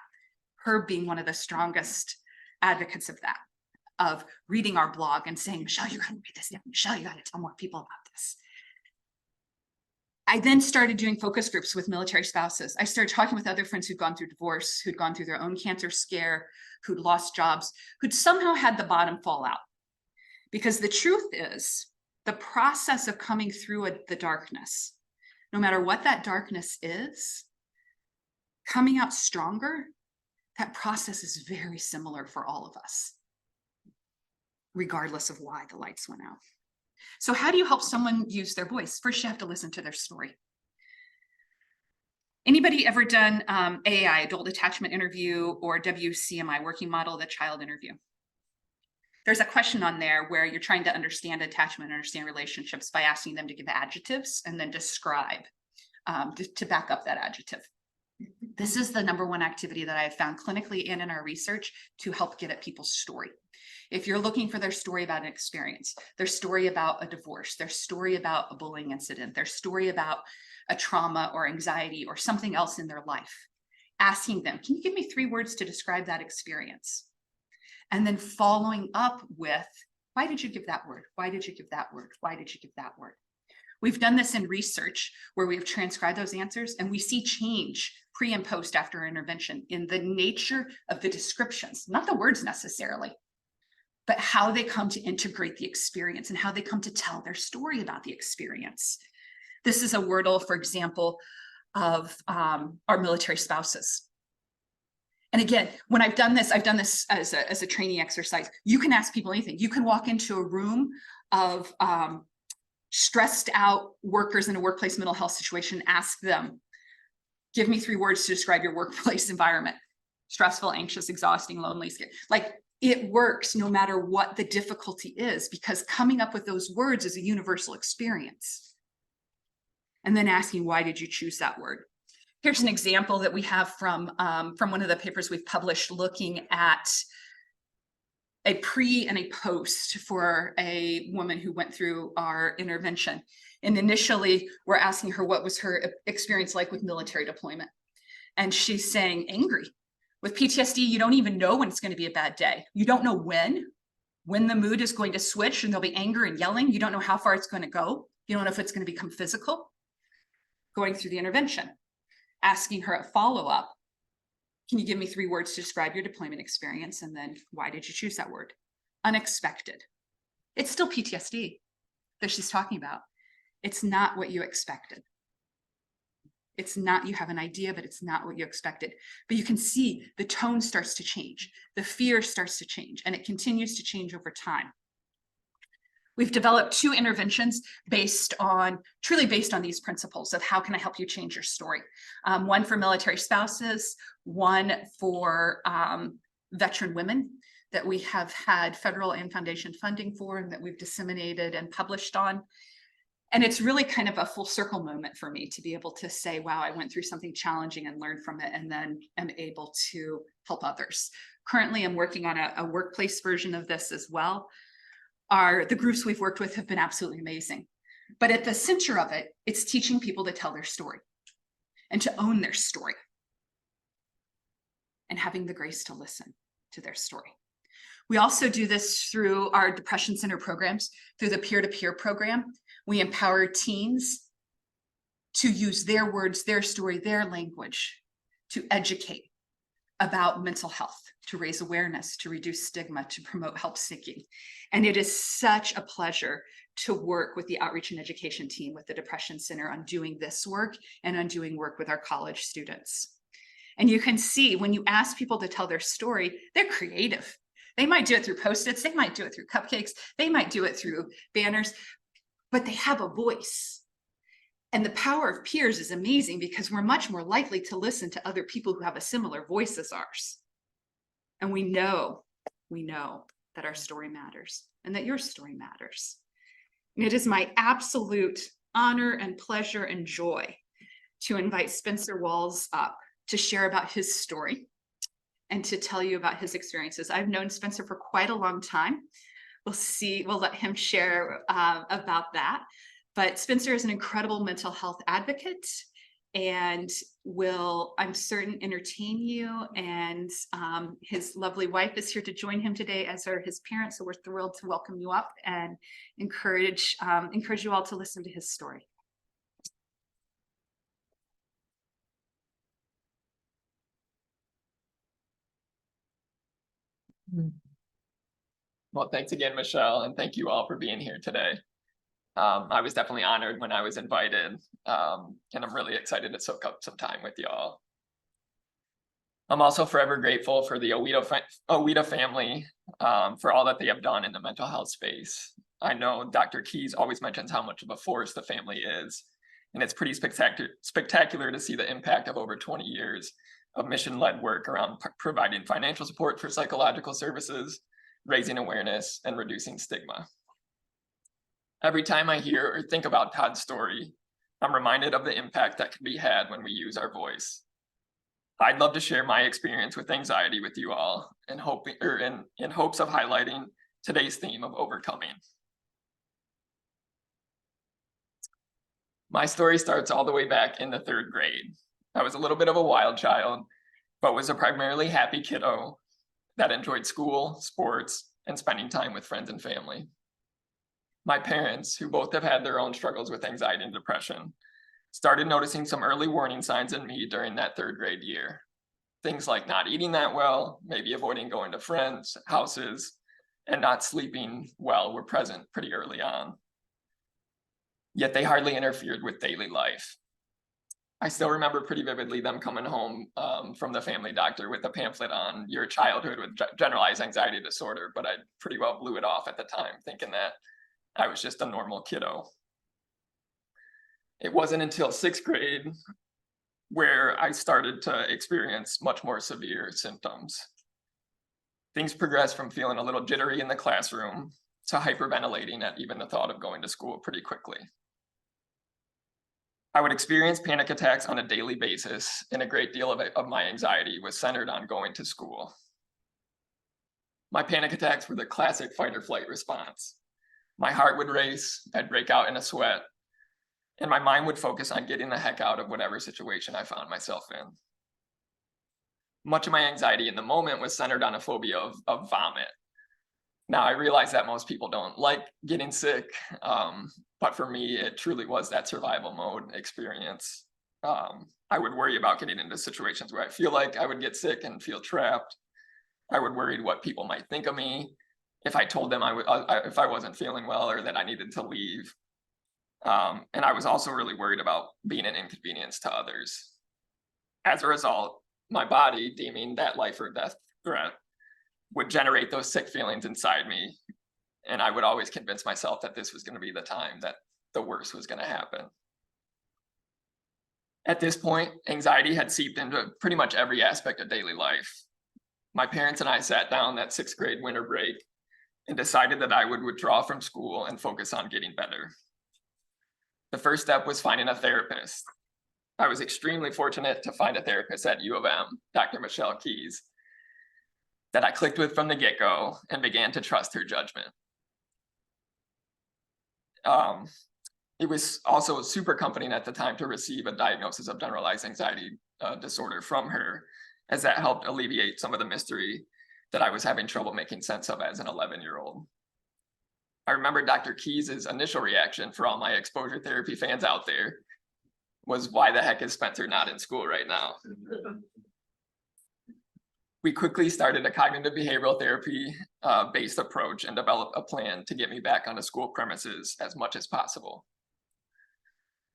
Her being one of the strongest advocates of that, of reading our blog and saying, Michelle, you gotta read this down. Michelle, you gotta tell more people about this. I then started doing focus groups with military spouses. I started talking with other friends who'd gone through divorce, who'd gone through their own cancer scare, who'd lost jobs, who'd somehow had the bottom fall out. Because the truth is, the process of coming through the darkness, no matter what that darkness is, coming out stronger, that process is very similar for all of us, regardless of why the lights went out. So how do you help someone use their voice? First, you have to listen to their story. Anybody ever done AI, adult attachment interview, or WCMI, working model of the child interview? There's a question on there where you're trying to understand attachment, understand relationships by asking them to give adjectives and then describe to back up that adjective. This is the #1 activity that I have found clinically and in our research to help get at people's story. If you're looking for their story about an experience, their story about a divorce, their story about a bullying incident, their story about a trauma or anxiety or something else in their life, asking them, can you give me 3 words to describe that experience? And then following up with, why did you give that word? Why did you give that word? Why did you give that word? We've done this in research where we've transcribed those answers and we see change pre and post after intervention in the nature of the descriptions, not the words necessarily, but how they come to integrate the experience and how they come to tell their story about the experience. This is a wordle, for example, of our military spouses. And again, when I've done this as a training exercise. You can ask people anything. You can walk into a room of stressed out workers in a workplace mental health situation, ask them, give me 3 words to describe your workplace environment. Stressful, anxious, exhausting, lonely, scared. Like, it works no matter what the difficulty is, because coming up with those words is a universal experience. And then asking, why did you choose that word? Here's an example that we have from one of the papers we've published looking at a pre and a post for a woman who went through our intervention. And initially, we're asking her what was her experience like with military deployment. And she's saying angry. With PTSD, you don't even know when it's going to be a bad day. You don't know when the mood is going to switch and there'll be anger and yelling. You don't know how far it's going to go. You don't know if it's going to become physical. Going through the intervention, asking her a follow-up, can you give me 3 words to describe your deployment experience? And then why did you choose that word? Unexpected. It's still PTSD that she's talking about. It's not what you expected. It's not, you have an idea, but it's not what you expected. But you can see the tone starts to change. The fear starts to change, and it continues to change over time. We've developed 2 interventions truly based on these principles of how can I help you change your story. One for military spouses, one for veteran women that we have had federal and foundation funding for and that we've disseminated and published on. And it's really kind of a full circle moment for me to be able to say, wow, I went through something challenging and learned from it and then am able to help others. Currently, I'm working on a workplace version of this as well. The groups we've worked with have been absolutely amazing. But at the center of it, it's teaching people to tell their story and to own their story and having the grace to listen to their story. We also do this through our Depression Center programs, through the peer-to-peer program. We empower teens to use their words, their story, their language to educate about mental health, to raise awareness, to reduce stigma, to promote help seeking. And it is such a pleasure to work with the outreach and education team with the Depression Center on doing this work and on doing work with our college students. And you can see when you ask people to tell their story, they're creative. They might do it through Post-its, they might do it through cupcakes, they might do it through banners, but they have a voice. And the power of peers is amazing because we're much more likely to listen to other people who have a similar voice as ours. And we know that our story matters and that your story matters. And it is my absolute honor and pleasure and joy to invite Spencer Walls up to share about his story and to tell you about his experiences. I've known Spencer for quite a long time. We'll let him share about that. But Spencer is an incredible mental health advocate and will, I'm certain, entertain you. And his lovely wife is here to join him today, as are his parents. So we're thrilled to welcome you up and encourage you all to listen to his story. Well, thanks again, Michelle, and thank you all for being here today. I was definitely honored when I was invited, and I'm really excited to soak up some time with y'all. I'm also forever grateful for the Ouida family for all that they have done in the mental health space. I know Dr. Keys always mentions how much of a force the family is, And it's pretty spectacular to see the impact of over 20 years of mission-led work around providing financial support for psychological services, raising awareness, and reducing stigma. Every time I hear or think about Todd's story, I'm reminded of the impact that can be had when we use our voice. I'd love to share my experience with anxiety with you all in hopes of highlighting today's theme of overcoming. My story starts all the way back in the 3rd grade. I was a little bit of a wild child, but was a primarily happy kiddo that enjoyed school, sports, and spending time with friends and family. My parents, who both have had their own struggles with anxiety and depression, started noticing some early warning signs in me during that 3rd grade year. Things like not eating that well, maybe avoiding going to friends' houses, and not sleeping well were present pretty early on. Yet they hardly interfered with daily life. I still remember pretty vividly them coming home from the family doctor with a pamphlet on your childhood with generalized anxiety disorder, but I pretty well blew it off at the time, thinking that I was just a normal kiddo. It wasn't until 6th grade where I started to experience much more severe symptoms. Things progressed from feeling a little jittery in the classroom to hyperventilating at even the thought of going to school pretty quickly. I would experience panic attacks on a daily basis, and a great deal of my anxiety was centered on going to school. My panic attacks were the classic fight or flight response. My heart would race, I'd break out in a sweat, and my mind would focus on getting the heck out of whatever situation I found myself in. Much of my anxiety in the moment was centered on a phobia of vomit. Now, I realize that most people don't like getting sick, but for me, it truly was that survival mode experience. I would worry about getting into situations where I feel like I would get sick and feel trapped. I would worry what people might think of me if I told them if I wasn't feeling well or that I needed to leave. And I was also really worried about being an inconvenience to others. As a result, my body, deeming that life or death threat, would generate those sick feelings inside me. And I would always convince myself that this was going to be the time that the worst was going to happen. At this point, anxiety had seeped into pretty much every aspect of daily life. My parents and I sat down that 6th grade winter break and decided that I would withdraw from school and focus on getting better. The first step was finding a therapist. I was extremely fortunate to find a therapist at U of M, Dr. Michelle Keys, that I clicked with from the get-go and began to trust her judgment. It was also super comforting at the time to receive a diagnosis of generalized anxiety disorder from her, as that helped alleviate some of the mystery that I was having trouble making sense of as an 11-year-old. I remember Dr. Keys's initial reaction, for all my exposure therapy fans out there, was, why the heck is Spencer not in school right now? We quickly started a cognitive behavioral therapy based approach and developed a plan to get me back on the school premises as much as possible.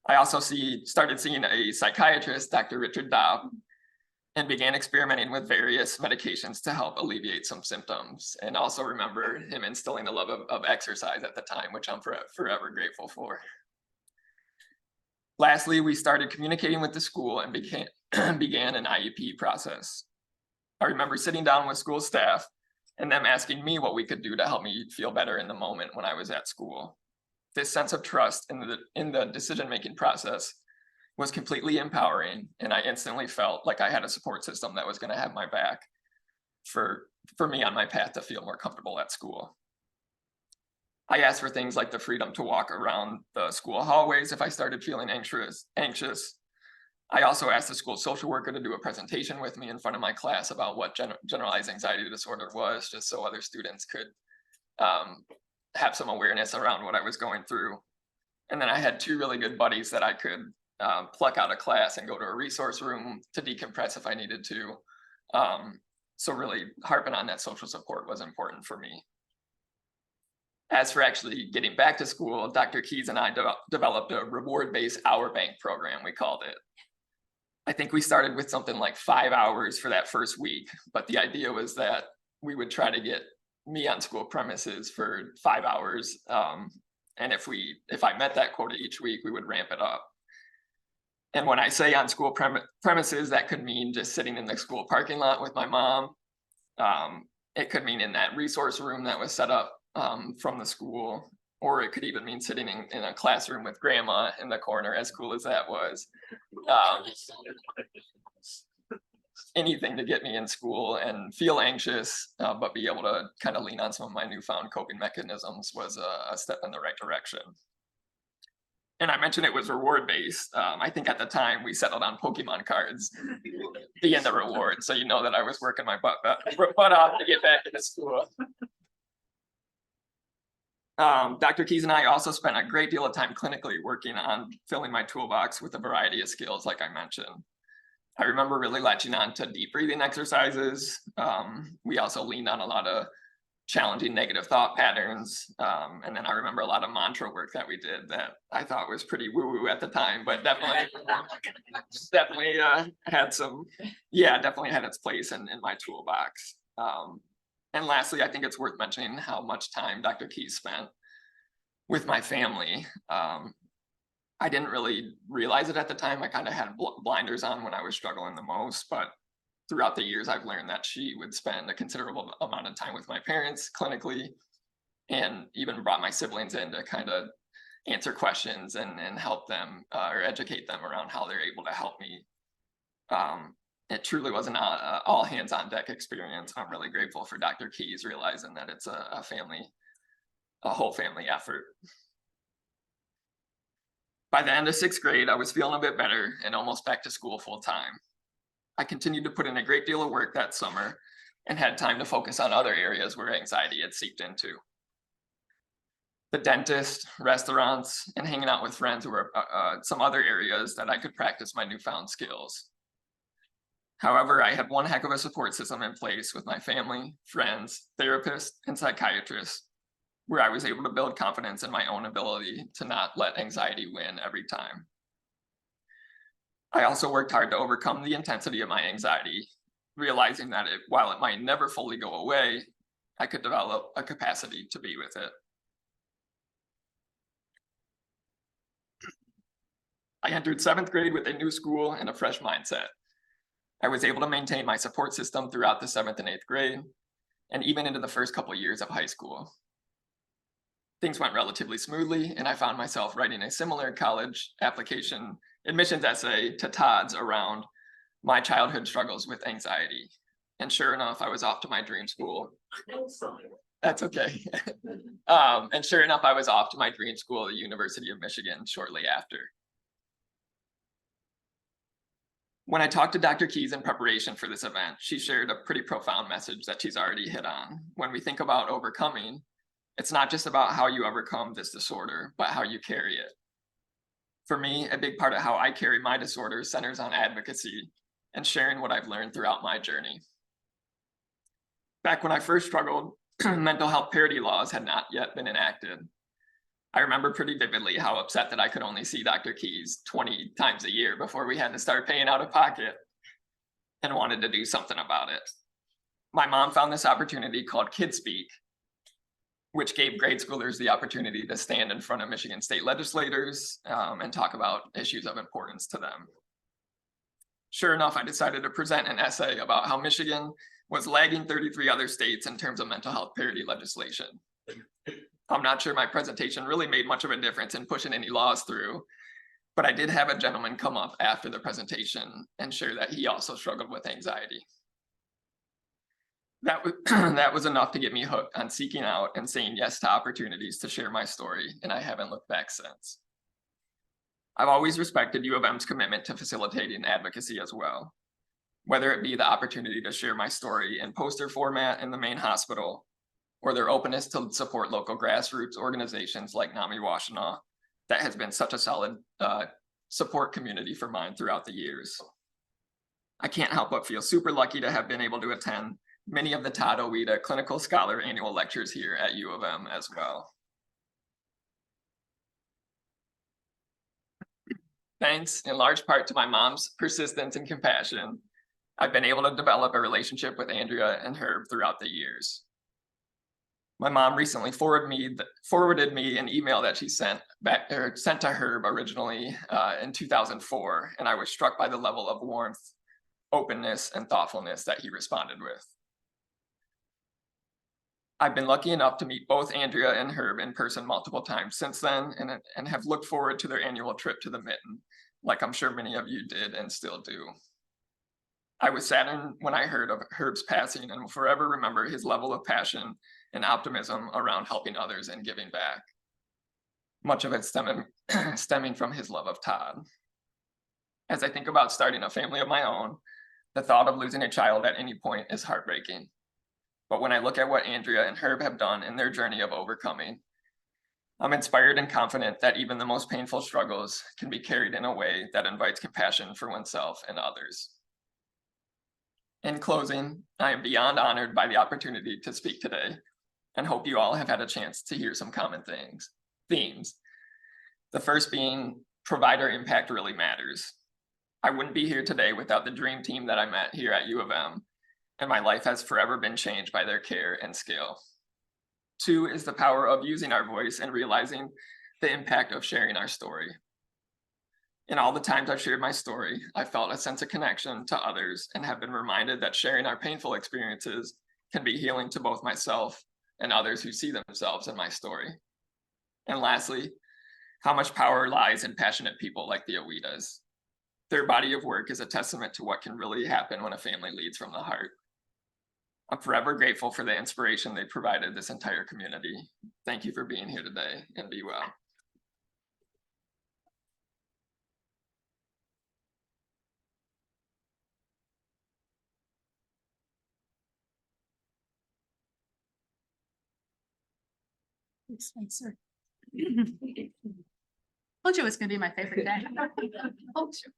I also started seeing a psychiatrist, Dr. Richard Dobb, and began experimenting with various medications to help alleviate some symptoms. And also remember him instilling the love of exercise at the time, which I'm forever grateful for. Lastly, we started communicating with the school and began an IEP process. I remember sitting down with school staff and them asking me what we could do to help me feel better in the moment when I was at school. This sense of trust in the decision-making process was completely empowering, and I instantly felt like I had a support system that was going to have my back for me on my path to feel more comfortable at school. I asked for things like the freedom to walk around the school hallways if I started feeling anxious. I also asked the school social worker to do a presentation with me in front of my class about what generalized anxiety disorder was, just so other students could have some awareness around what I was going through. And then I had 2 really good buddies that I could pluck out of class and go to a resource room to decompress if I needed to. So really harping on that social support was important for me. As for actually getting back to school, Dr. Keys and I developed a reward-based hour bank program, we called it. I think we started with something like 5 hours for that first week, but the idea was that we would try to get me on school premises for 5 hours. And if I met that quota each week, we would ramp it up. And when I say on school premises, that could mean just sitting in the school parking lot with my mom. It could mean in that resource room that was set up from the school, or it could even mean sitting in a classroom with grandma in the corner, as cool as that was. Anything to get me in school and feel anxious, but be able to kind of lean on some of my newfound coping mechanisms was a step in the right direction. And I mentioned it was reward-based. I think at the time we settled on Pokemon cards being the reward. So you know that I was working my butt off to get back into school. Dr. Keys and I also spent a great deal of time clinically working on filling my toolbox with a variety of skills, like I mentioned. I remember really latching on to deep breathing exercises. We also leaned on a lot of challenging negative thought patterns. And then I remember a lot of mantra work that we did that I thought was pretty woo-woo at the time, but definitely had some, definitely had its place in my toolbox. And lastly, I think it's worth mentioning how much time Dr. Keys spent with my family. I didn't really realize it at the time. I kind of had blinders on when I was struggling the most, but throughout the years, I've learned that she would spend a considerable amount of time with my parents clinically, and even brought my siblings in to kind of answer questions and help them or educate them around how they're able to help me. It truly was an all hands on deck experience. I'm really grateful for Dr. Keys realizing that it's a whole family effort. By the end of 6th grade, I was feeling a bit better and almost back to school full time. I continued to put in a great deal of work that summer and had time to focus on other areas where anxiety had seeped into. The dentist, restaurants, and hanging out with friends were some other areas that I could practice my newfound skills. However, I had one heck of a support system in place with my family, friends, therapists, and psychiatrists, where I was able to build confidence in my own ability to not let anxiety win every time. I also worked hard to overcome the intensity of my anxiety, realizing that while it might never fully go away, I could develop a capacity to be with it. I entered 7th grade with a new school and a fresh mindset. I was able to maintain my support system throughout the 7th and 8th grade, and even into the first couple of years of high school. Things went relatively smoothly, and I found myself writing a similar college application admissions essay to Todd's around my childhood struggles with anxiety. And sure enough, I was off to my dream school. That's okay. And sure enough, I was off to my dream school at the University of Michigan shortly after. When I talked to Dr. Keys in preparation for this event, she shared a pretty profound message that she's already hit on. When we think about overcoming, it's not just about how you overcome this disorder, but how you carry it. For me, a big part of how I carry my disorder centers on advocacy and sharing what I've learned throughout my journey. Back when I first struggled, mental health parity laws had not yet been enacted. I remember pretty vividly how upset that I could only see Dr. Keys 20 times a year before we had to start paying out of pocket, and wanted to do something about it. My mom found this opportunity called Kid Speak, which gave grade schoolers the opportunity to stand in front of Michigan state legislators and talk about issues of importance to them. Sure enough, I decided to present an essay about how Michigan was lagging 33 other states in terms of mental health parity legislation. I'm not sure my presentation really made much of a difference in pushing any laws through, but I did have a gentleman come up after the presentation and share that he also struggled with anxiety. That was enough to get me hooked on seeking out and saying yes to opportunities to share my story, and I haven't looked back since. I've always respected U of M's commitment to facilitating advocacy as well, whether it be the opportunity to share my story in poster format in the main hospital, or their openness to support local grassroots organizations like NAMI Washtenaw that has been such a solid support community for mine throughout the years. I can't help but feel super lucky to have been able to attend many of the Todd Ouida Clinical Scholar Annual Lectures here at U of M as well. Thanks in large part to my mom's persistence and compassion, I've been able to develop a relationship with Andrea and Herb throughout the years. My mom recently forwarded me an email that she sent to Herb originally in 2004, and I was struck by the level of warmth, openness, and thoughtfulness that he responded with. I've been lucky enough to meet both Andrea and Herb in person multiple times since then, and have looked forward to their annual trip to the Mitten, like I'm sure many of you did and still do. I was saddened when I heard of Herb's passing and will forever remember his level of passion and optimism around helping others and giving back. Much of it stemming from his love of Todd. As I think about starting a family of my own, the thought of losing a child at any point is heartbreaking. But when I look at what Andrea and Herb have done in their journey of overcoming, I'm inspired and confident that even the most painful struggles can be carried in a way that invites compassion for oneself and others. In closing, I am beyond honored by the opportunity to speak today and hope you all have had a chance to hear some common themes. The first being provider impact really matters. I wouldn't be here today without the dream team that I met here at U of M, and my life has forever been changed by their care and skill. Two is the power of using our voice and realizing the impact of sharing our story. In all the times I've shared my story, I felt a sense of connection to others and have been reminded that sharing our painful experiences can be healing to both myself and others who see themselves in my story. And lastly, how much power lies in passionate people like the Ouidas. Their body of work is a testament to what can really happen when a family leads from the heart. I'm forever grateful for the inspiration they provided this entire community. Thank you for being here today, and be well. Thanks, Spencer. Told you it was gonna be my favorite day. Told you.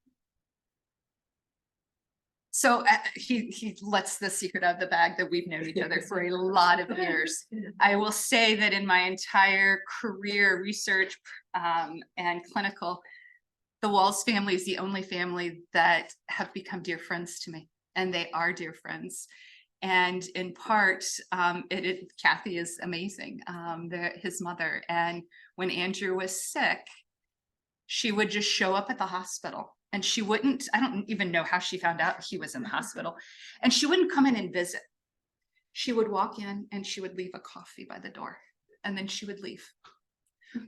So he lets the secret out of the bag that we've known each other for a lot of years. I will say that in my entire career, research and clinical, the Walls family is the only family that have become dear friends to me, and they are dear friends. And in part, Kathy is amazing, his mother. And when Andrew was sick, she would just show up at the hospital. And she wouldn't, I don't even know how she found out he was in the hospital. And she wouldn't come in and visit. She would walk in and she would leave a coffee by the door, and then she would leave.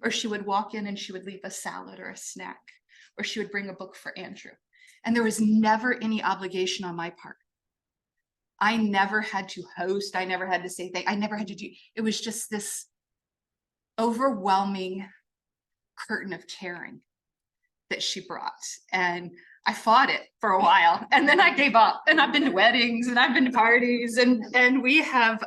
Or she would walk in and she would leave a salad or a snack, or she would bring a book for Andrew. And there was never any obligation on my part. I never had to host. I never had to say things. I never had to do, it was just this overwhelming curtain of caring that she brought. And I fought it for a while, and then I gave up, and I've been to weddings and I've been to parties, and we have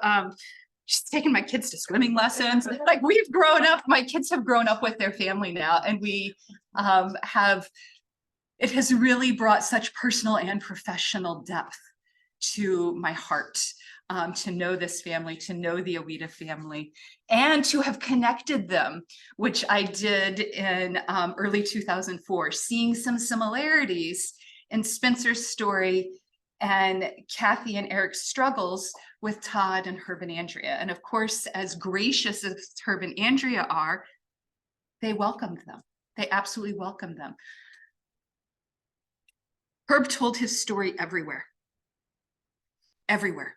she's taken my kids to swimming lessons. Like, we've grown up, my kids have grown up with their family now, and we it has really brought such personal and professional depth to my heart, to know this family, to know the Ouida family, and to have connected them, which I did in early 2004, seeing some similarities in Spencer's story and Kathy and Eric's struggles with Todd and Herb and Andrea. And of course, as gracious as Herb and Andrea are, they welcomed them. They absolutely welcomed them. Herb told his story everywhere. Everywhere,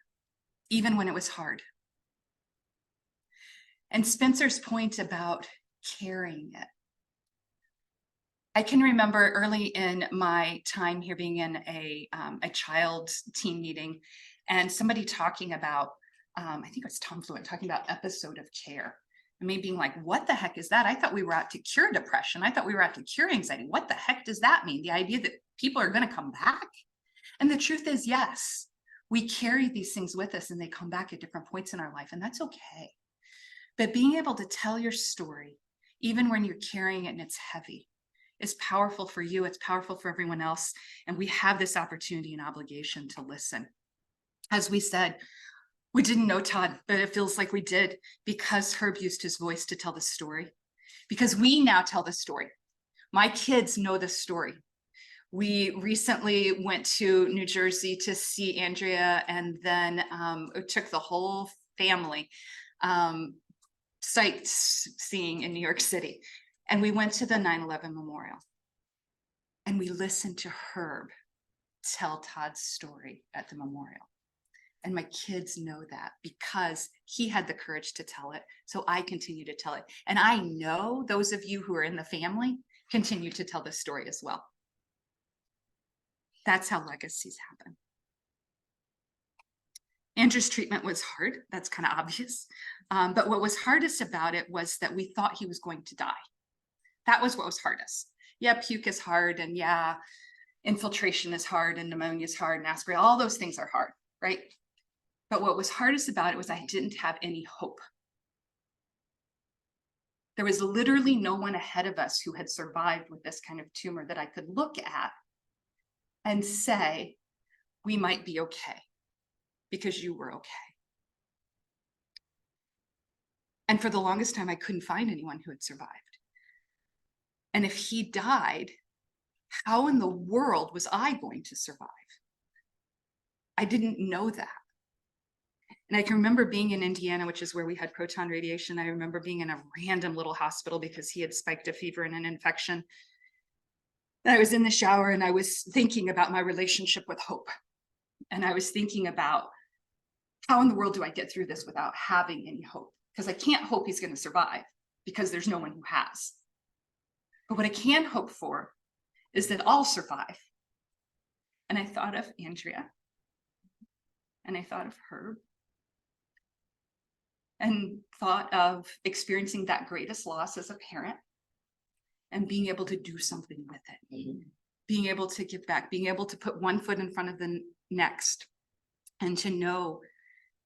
even when it was hard. And Spencer's point about carrying it. I can remember early in my time here being in a child team meeting, and somebody talking about, I think it was Tom Fluent, talking about episode of care. And me being like, what the heck is that? I thought we were out to cure depression. I thought we were out to cure anxiety. What the heck does that mean? The idea that people are going to come back? And the truth is, yes. We carry these things with us, and they come back at different points in our life, and that's okay. But being able to tell your story, even when you're carrying it and it's heavy, is powerful for you, it's powerful for everyone else, and we have this opportunity and obligation to listen. As we said, we didn't know Todd, but it feels like we did, because Herb used his voice to tell the story, because we now tell the story. My kids know the story. We recently went to New Jersey to see Andrea, and then took the whole family sightseeing in New York City. And we went to the 9/11 memorial. And we listened to Herb tell Todd's story at the memorial. And my kids know that because he had the courage to tell it. So I continue to tell it. And I know those of you who are in the family continue to tell this story as well. That's how legacies happen. Andrew's treatment was hard. That's kind of obvious. But what was hardest about it was that we thought he was going to die. That was what was hardest. Yeah, puke is hard. And yeah, infiltration is hard and pneumonia is hard and aspirin, all those things are hard, right? But what was hardest about it was I didn't have any hope. There was literally no one ahead of us who had survived with this kind of tumor that I could look at and say, we might be okay because you were okay. And for the longest time, I couldn't find anyone who had survived. And if he died, how in the world was I going to survive? I didn't know that. And I can remember being in Indiana, which is where we had proton radiation. I remember being in a random little hospital because he had spiked a fever and an infection. And I was in the shower and I was thinking about my relationship with hope. And I was thinking about how in the world do I get through this without having any hope? Because I can't hope he's going to survive because there's no one who has. But what I can hope for is that I'll survive. And I thought of Andrea. And I thought of Herb. And thought of experiencing that greatest loss as a parent and being able to do something with it, being able to give back, being able to put one foot in front of the next, and to know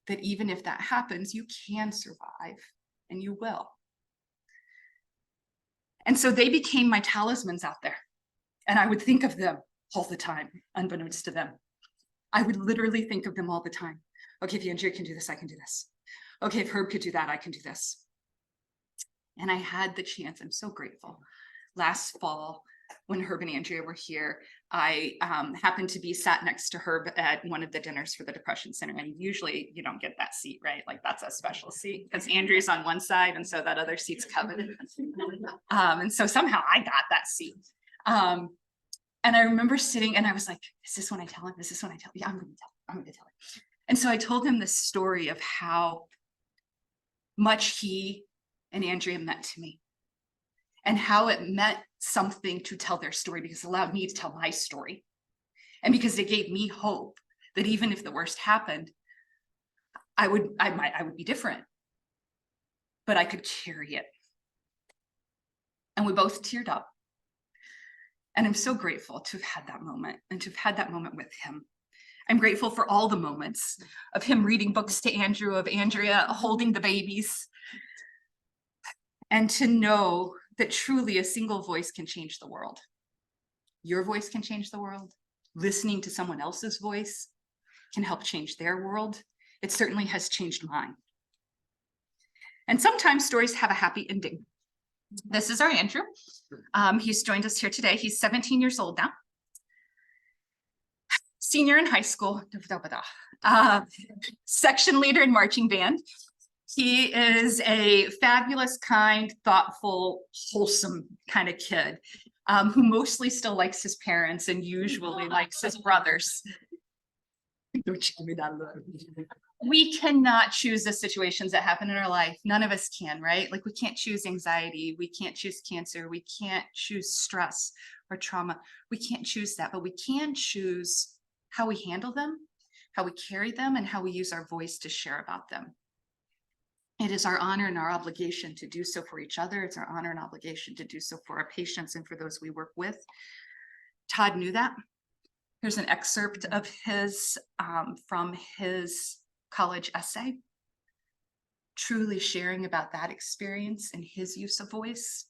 that even if that happens, you can survive and you will. And so they became my talismans out there. And I would think of them all the time, unbeknownst to them. I would literally think of them all the time. Okay, if Andrea can do this, I can do this. Okay, if Herb could do that, I can do this. And I had the chance, I'm so grateful. Last fall, when Herb and Andrea were here, I happened to be sat next to Herb at one of the dinners for the Depression Center. And usually you don't get that seat, right? Like that's a special seat because Andrea's on one side and so that other seat's coveted. And so somehow I got that seat. And I remember sitting and I was like, is this when I tell him? Is this when I tell him? Yeah, I'm going to tell him. I'm going to tell him. And so I told him this story of how much he and Andrea meant to me and how it meant something to tell their story because it allowed me to tell my story. And because it gave me hope that even if the worst happened, I would be different, but I could carry it. And we both teared up. And I'm so grateful to have had that moment and to have had that moment with him. I'm grateful for all the moments of him reading books to Andrew, of Andrea holding the babies, and to know that truly a single voice can change the world. Your voice can change the world. Listening to someone else's voice can help change their world. It certainly has changed mine. And sometimes stories have a happy ending. This is our Andrew. He's joined us here today. He's 17 years old now. Senior in high school, section leader in marching band. He is a fabulous, kind, thoughtful, wholesome kind of kid who mostly still likes his parents and usually likes his brothers. We cannot choose the situations that happen in our life. None of us can, right? Like we can't choose anxiety. We can't choose cancer. We can't choose stress or trauma. We can't choose that, but we can choose how we handle them, how we carry them, and how we use our voice to share about them. It is our honor and our obligation to do so for each other. It's our honor and obligation to do so for our patients and for those we work with. Todd knew that. Here's an excerpt of his from his college essay, truly sharing about that experience and his use of voice.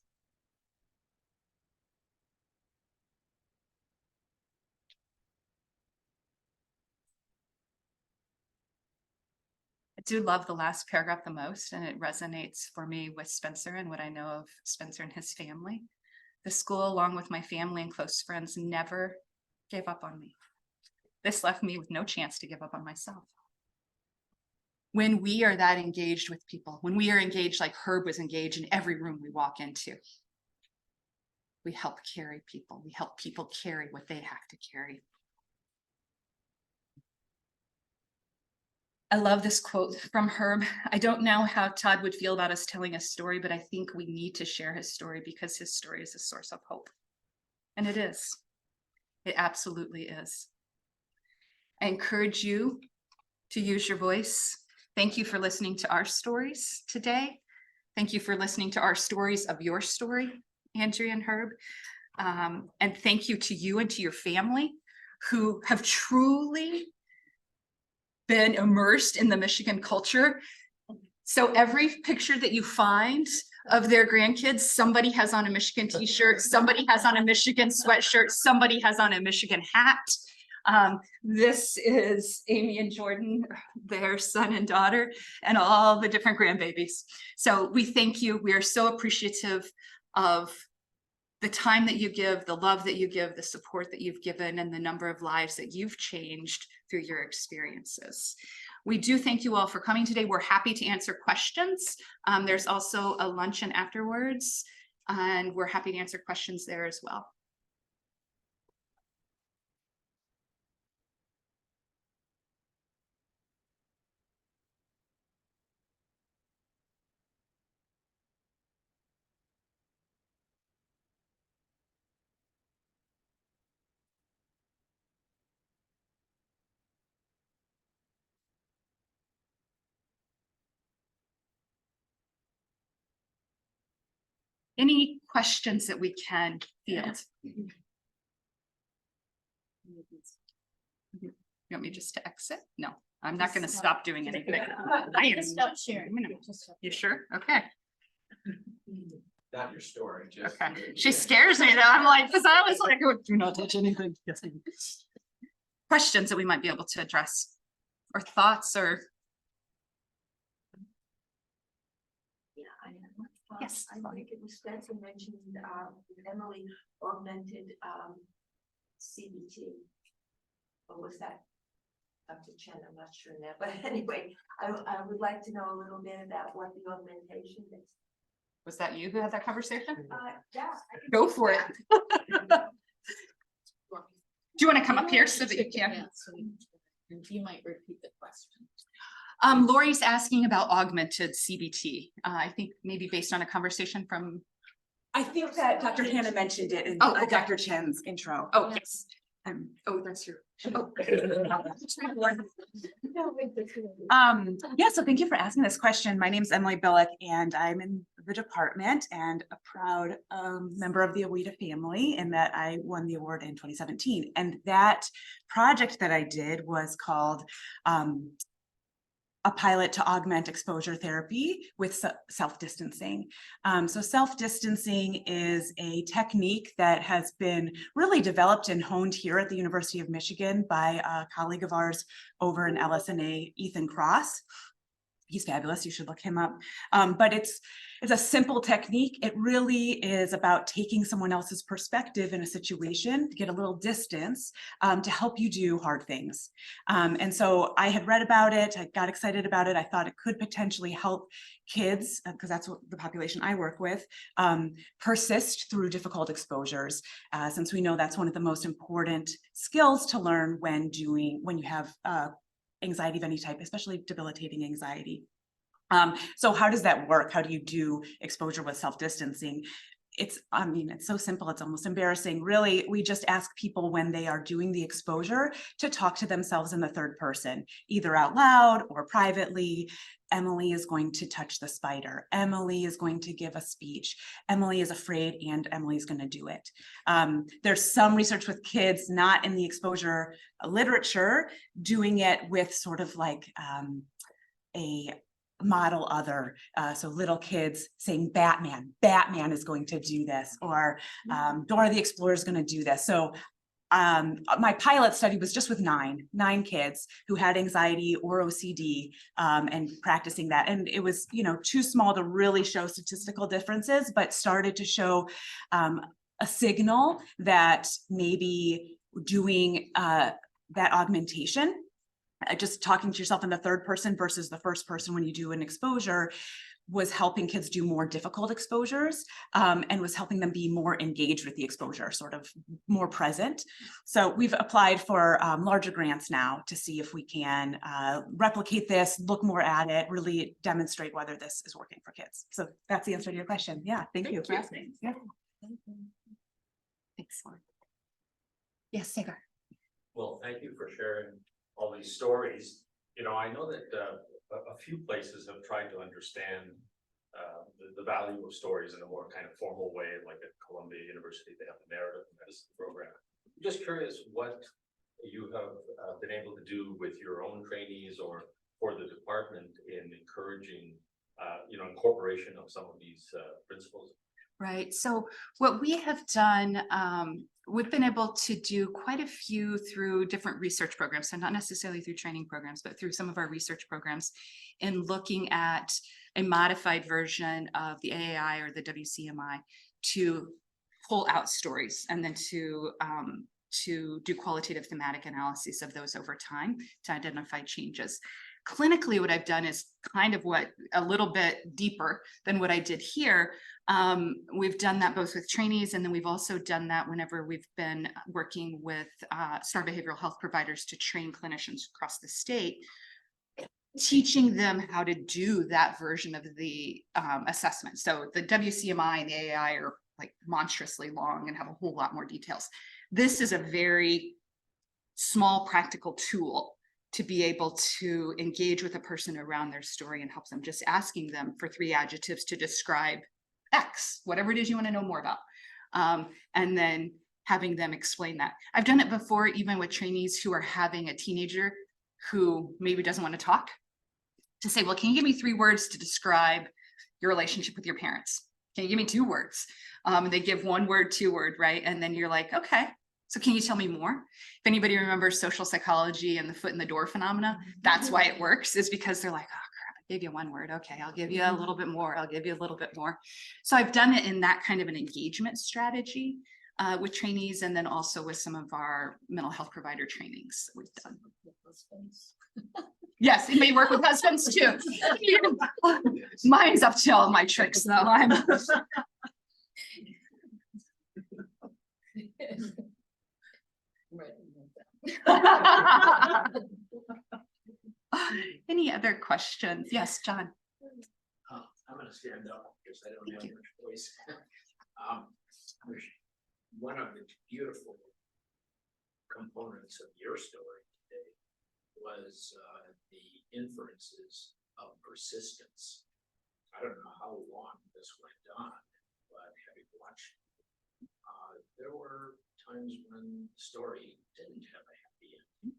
I do love the last paragraph the most, and it resonates for me with Spencer and what I know of Spencer and his family. The school, along with my family and close friends, never gave up on me. This left me with no chance to give up on myself. when we are that engaged with people, when we are engaged like Herb was engaged in every room we walk into. We help carry people. We help people carry what they have to carry. I love this quote from Herb. I don't know how Todd would feel about us telling a story, but I think we need to share his story because his story is a source of hope. And it is. It absolutely is. I encourage you to use your voice. Thank you for listening to our stories today. Thank you for listening to our stories of your story, Andrea and Herb. And thank you to you and to your family who have truly been immersed in the Michigan culture. So every picture that you find of their grandkids, somebody has on a Michigan t-shirt, somebody has on a Michigan sweatshirt, somebody has on a Michigan hat. This is Amy and Jordan, their son and daughter, and all the different grandbabies. So we thank you. We are so appreciative of the time that you give, the love that you give, the support that you've given, and the number of lives that you've changed through your experiences. We do thank you all for coming today. We're happy to answer questions. There's also a luncheon afterwards, and we're happy to answer questions there as well. Any questions that we can field? You want me just to exit? No, I'm not going to stop doing anything. I am. Stop sharing. You sure? Okay. Not your story, just. Okay. She scares me though. I'm like, because I was like, oh, do not touch anything. Questions that we might be able to address, or thoughts, or Yeah, I am. Yes. I think it was Spencer mentioned, Emily augmented, CBT. Or was that up to Chen? I'm not sure now, but anyway, I would like to know a little bit about what the augmentation is. was that you who had that conversation? Yeah. Go for it. Do you want to come up here so that you can? And you might repeat the question. Lori's asking about augmented CBT. I think maybe based on a conversation from. I think that Dr. Hannah mentioned it in Oh, okay. Dr. Chen's intro. Oh, yes. Oh, that's your. Oh. Yeah, so thank you for asking this question. My name is Emily Billick and I'm in the department and a proud member of the Ouida family, in that I won the award in 2017. And that project that I did was called a pilot to augment exposure therapy with self-distancing. So self-distancing is a technique that has been really developed and honed here at the University of Michigan by a colleague of ours over in LSNA, Ethan Cross. He's fabulous, you should look him up. But it's a simple technique. It really is about taking someone else's perspective in a situation to get a little distance to help you do hard things. And so I had read about it, I got excited about it. I thought it could potentially help kids, because that's what the population I work with, persist through difficult exposures, since we know that's one of the most important skills to learn when you have anxiety of any type, especially debilitating anxiety. So how does that work? How do you do exposure with self-distancing? It's so simple, it's almost embarrassing. Really, we just ask people when they are doing the exposure to talk to themselves in the third person, either out loud or privately. Emily is going to touch the spider. Emily is going to give a speech. Emily is afraid and Emily is going to do it. There's some research with kids, not in the exposure literature, doing it with sort of like a model other. So little kids saying Batman is going to do this, or Dora the Explorer is going to do this. So my pilot study was just with nine kids who had anxiety or OCD, and practicing that. And it was, too small to really show statistical differences, but started to show a signal that maybe doing that augmentation just talking to yourself in the third person versus the first person when you do an exposure was helping kids do more difficult exposures, and was helping them be more engaged with the exposure, sort of more present. So we've applied for larger grants now to see if we can replicate this, look more at it, really demonstrate whether this is working for kids. So that's the answer to your question. Yeah, thank you for asking. Yeah. Excellent. Yes, Sagar. Well, thank you for sharing all these stories. You know, I know that a few places have tried to understand the value of stories in a more kind of formal way, like at Columbia University, they have the narrative medicine program. I'm just curious what you have been able to do with your own trainees or for the department in encouraging, you know, incorporation of some of these principles. Right. So what we have done, we've been able to do quite a few through different research programs. So not necessarily through training programs, but through some of our research programs in looking at a modified version of the AAI or the WCMI to pull out stories and then to do qualitative thematic analysis of those over time to identify changes. Clinically, what I've done is kind of a little bit deeper than what I did here. We've done that both with trainees, and then we've also done that whenever we've been working with STAR behavioral health providers to train clinicians across the state, teaching them how to do that version of the assessment. So the WCMI and the AAI are like monstrously long and have a whole lot more details. This is a very small practical tool to be able to engage with a person around their story and help them, just asking them for 3 adjectives to describe X, whatever it is you want to know more about. And then having them explain that. I've done it before, even with trainees who are having a teenager who maybe doesn't want to talk, to say, well, can you give me 3 words to describe your relationship with your parents? Can you give me 2 words? And they give 1 word, 2 word, right? And then you're like, okay, so can you tell me more? If anybody remembers social psychology and the foot in the door phenomena, that's why it works, is because they're like, oh crap, I gave you 1 word. Okay, I'll give you a little bit more. I'll give you a little bit more. So I've done it in that kind of an engagement strategy with trainees, and then also with some of our mental health provider trainings that we've done. Yes, it may work with husbands too. Mine's up to all my tricks though. I'm Any other questions? Yes, John. I'm gonna stand up because I don't have much voice. One of the beautiful components of your story today was the inferences of persistence. I don't know how long this went on, but having watched, there were times when the story didn't have a happy ending.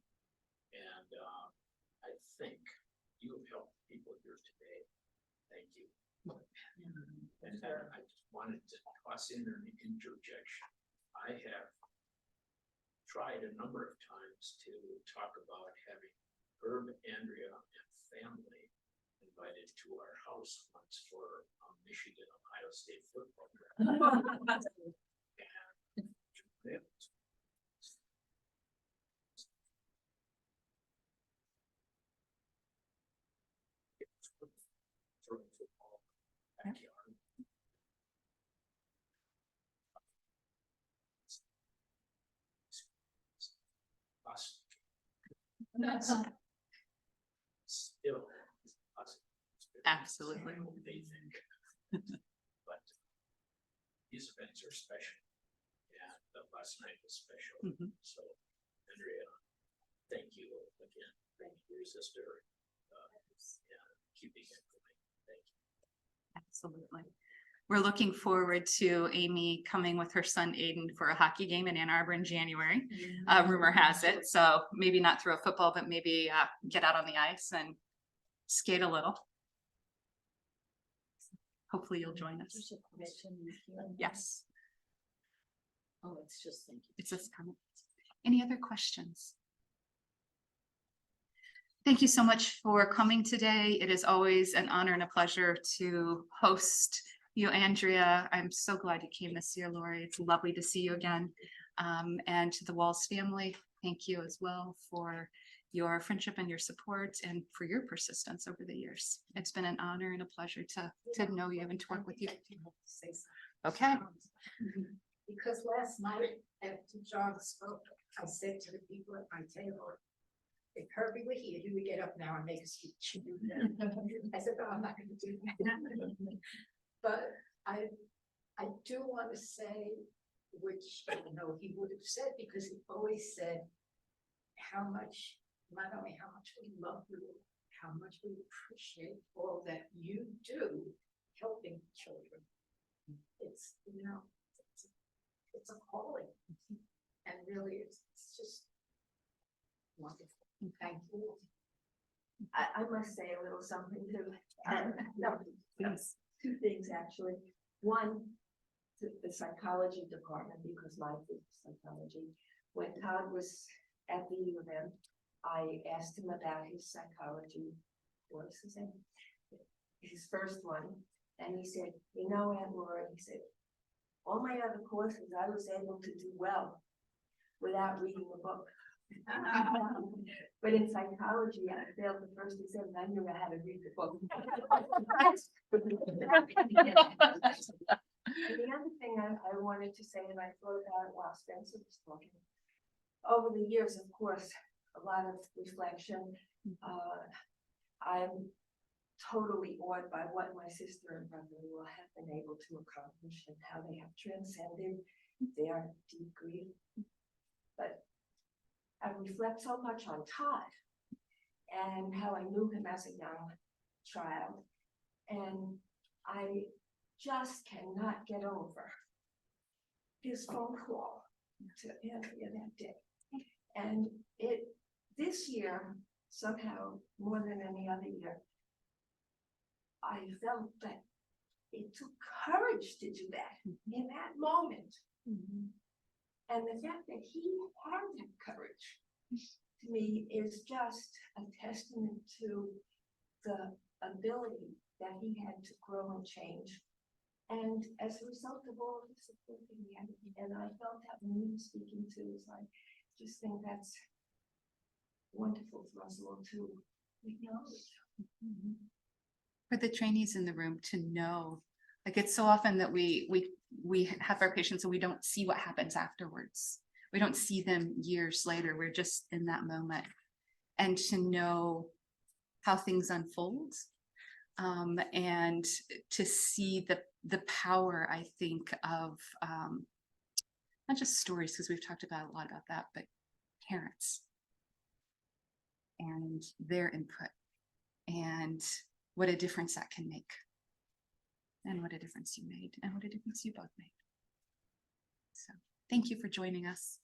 And I think you have helped people here today. Thank you. And I just wanted to toss in an interjection. I have tried a number of times to talk about having Herb, Andrea, and family invited to our house once for a Michigan Ohio State football game. Throwing football backyard. Still, Absolutely. they think. But these events are special, and the last night was special. So, Andrea, thank you again. Thank you, your sister, and keeping it going. Thank you. Absolutely. We're looking forward to Amy coming with her son Aiden for a hockey game in Ann Arbor in January. Rumor has it. So maybe not throw a football, but maybe get out on the ice and skate a little. Hopefully you'll join us. Yes. Oh, it's just, thank you. It's just coming. Any other questions? Thank you so much for coming today. It is always an honor and a pleasure to host you, Andrea. I'm so glad you came this year, Lori. It's lovely to see you again. And to the Walls family, thank you as well for your friendship and your support and for your persistence over the years. It's been an honor and a pleasure to know you and to work with you. Okay. Because last night after John spoke, I said to the people at my table, if Herbie were here, he would get up now and make a speech. I said, no, I'm not gonna do that. But I do want to say, which I know he would have said, because he always said how much, not only how much we love you, how much we appreciate all that you do helping children. It's, you know, it's a calling. And really, it's just wonderful. Thank you. I must say a little something too. No, two things actually. One, to the psychology department, because my field is psychology. When Todd was at the U of M, I asked him about his psychology courses and his first one, and he said, you know, Aunt Laura, he said, all my other courses I was able to do well without reading a book. But in psychology, I failed the first exam, and I knew I had to read the book. And the other thing I wanted to say, and I thought about it while Spencer was talking, over the years, of course, a lot of reflection. I'm totally awed by what my sister and brother-in-law have been able to accomplish and how they have transcended their deep grief. But I reflect so much on Todd and how I knew him as a young child. And I just cannot get over his phone call to Andrea that day. And this year, somehow, more than any other year, I felt that it took courage to do that in that moment. And the fact that he had that courage, to me, is just a testament to the ability that he had to grow and change. And as a result of all of the support that he had, and I felt that when he was speaking to us, I just think that's wonderful for us all to acknowledge. For the trainees in the room to know, like, it's so often that we have our patients and we don't see what happens afterwards. We don't see them years later. We're just in that moment. And to know how things unfold, and to see the power, I think, of not just stories, because we've talked about a lot about that, but parents and their input and what a difference that can make, and what a difference you made, and what a difference you both made. So thank you for joining us.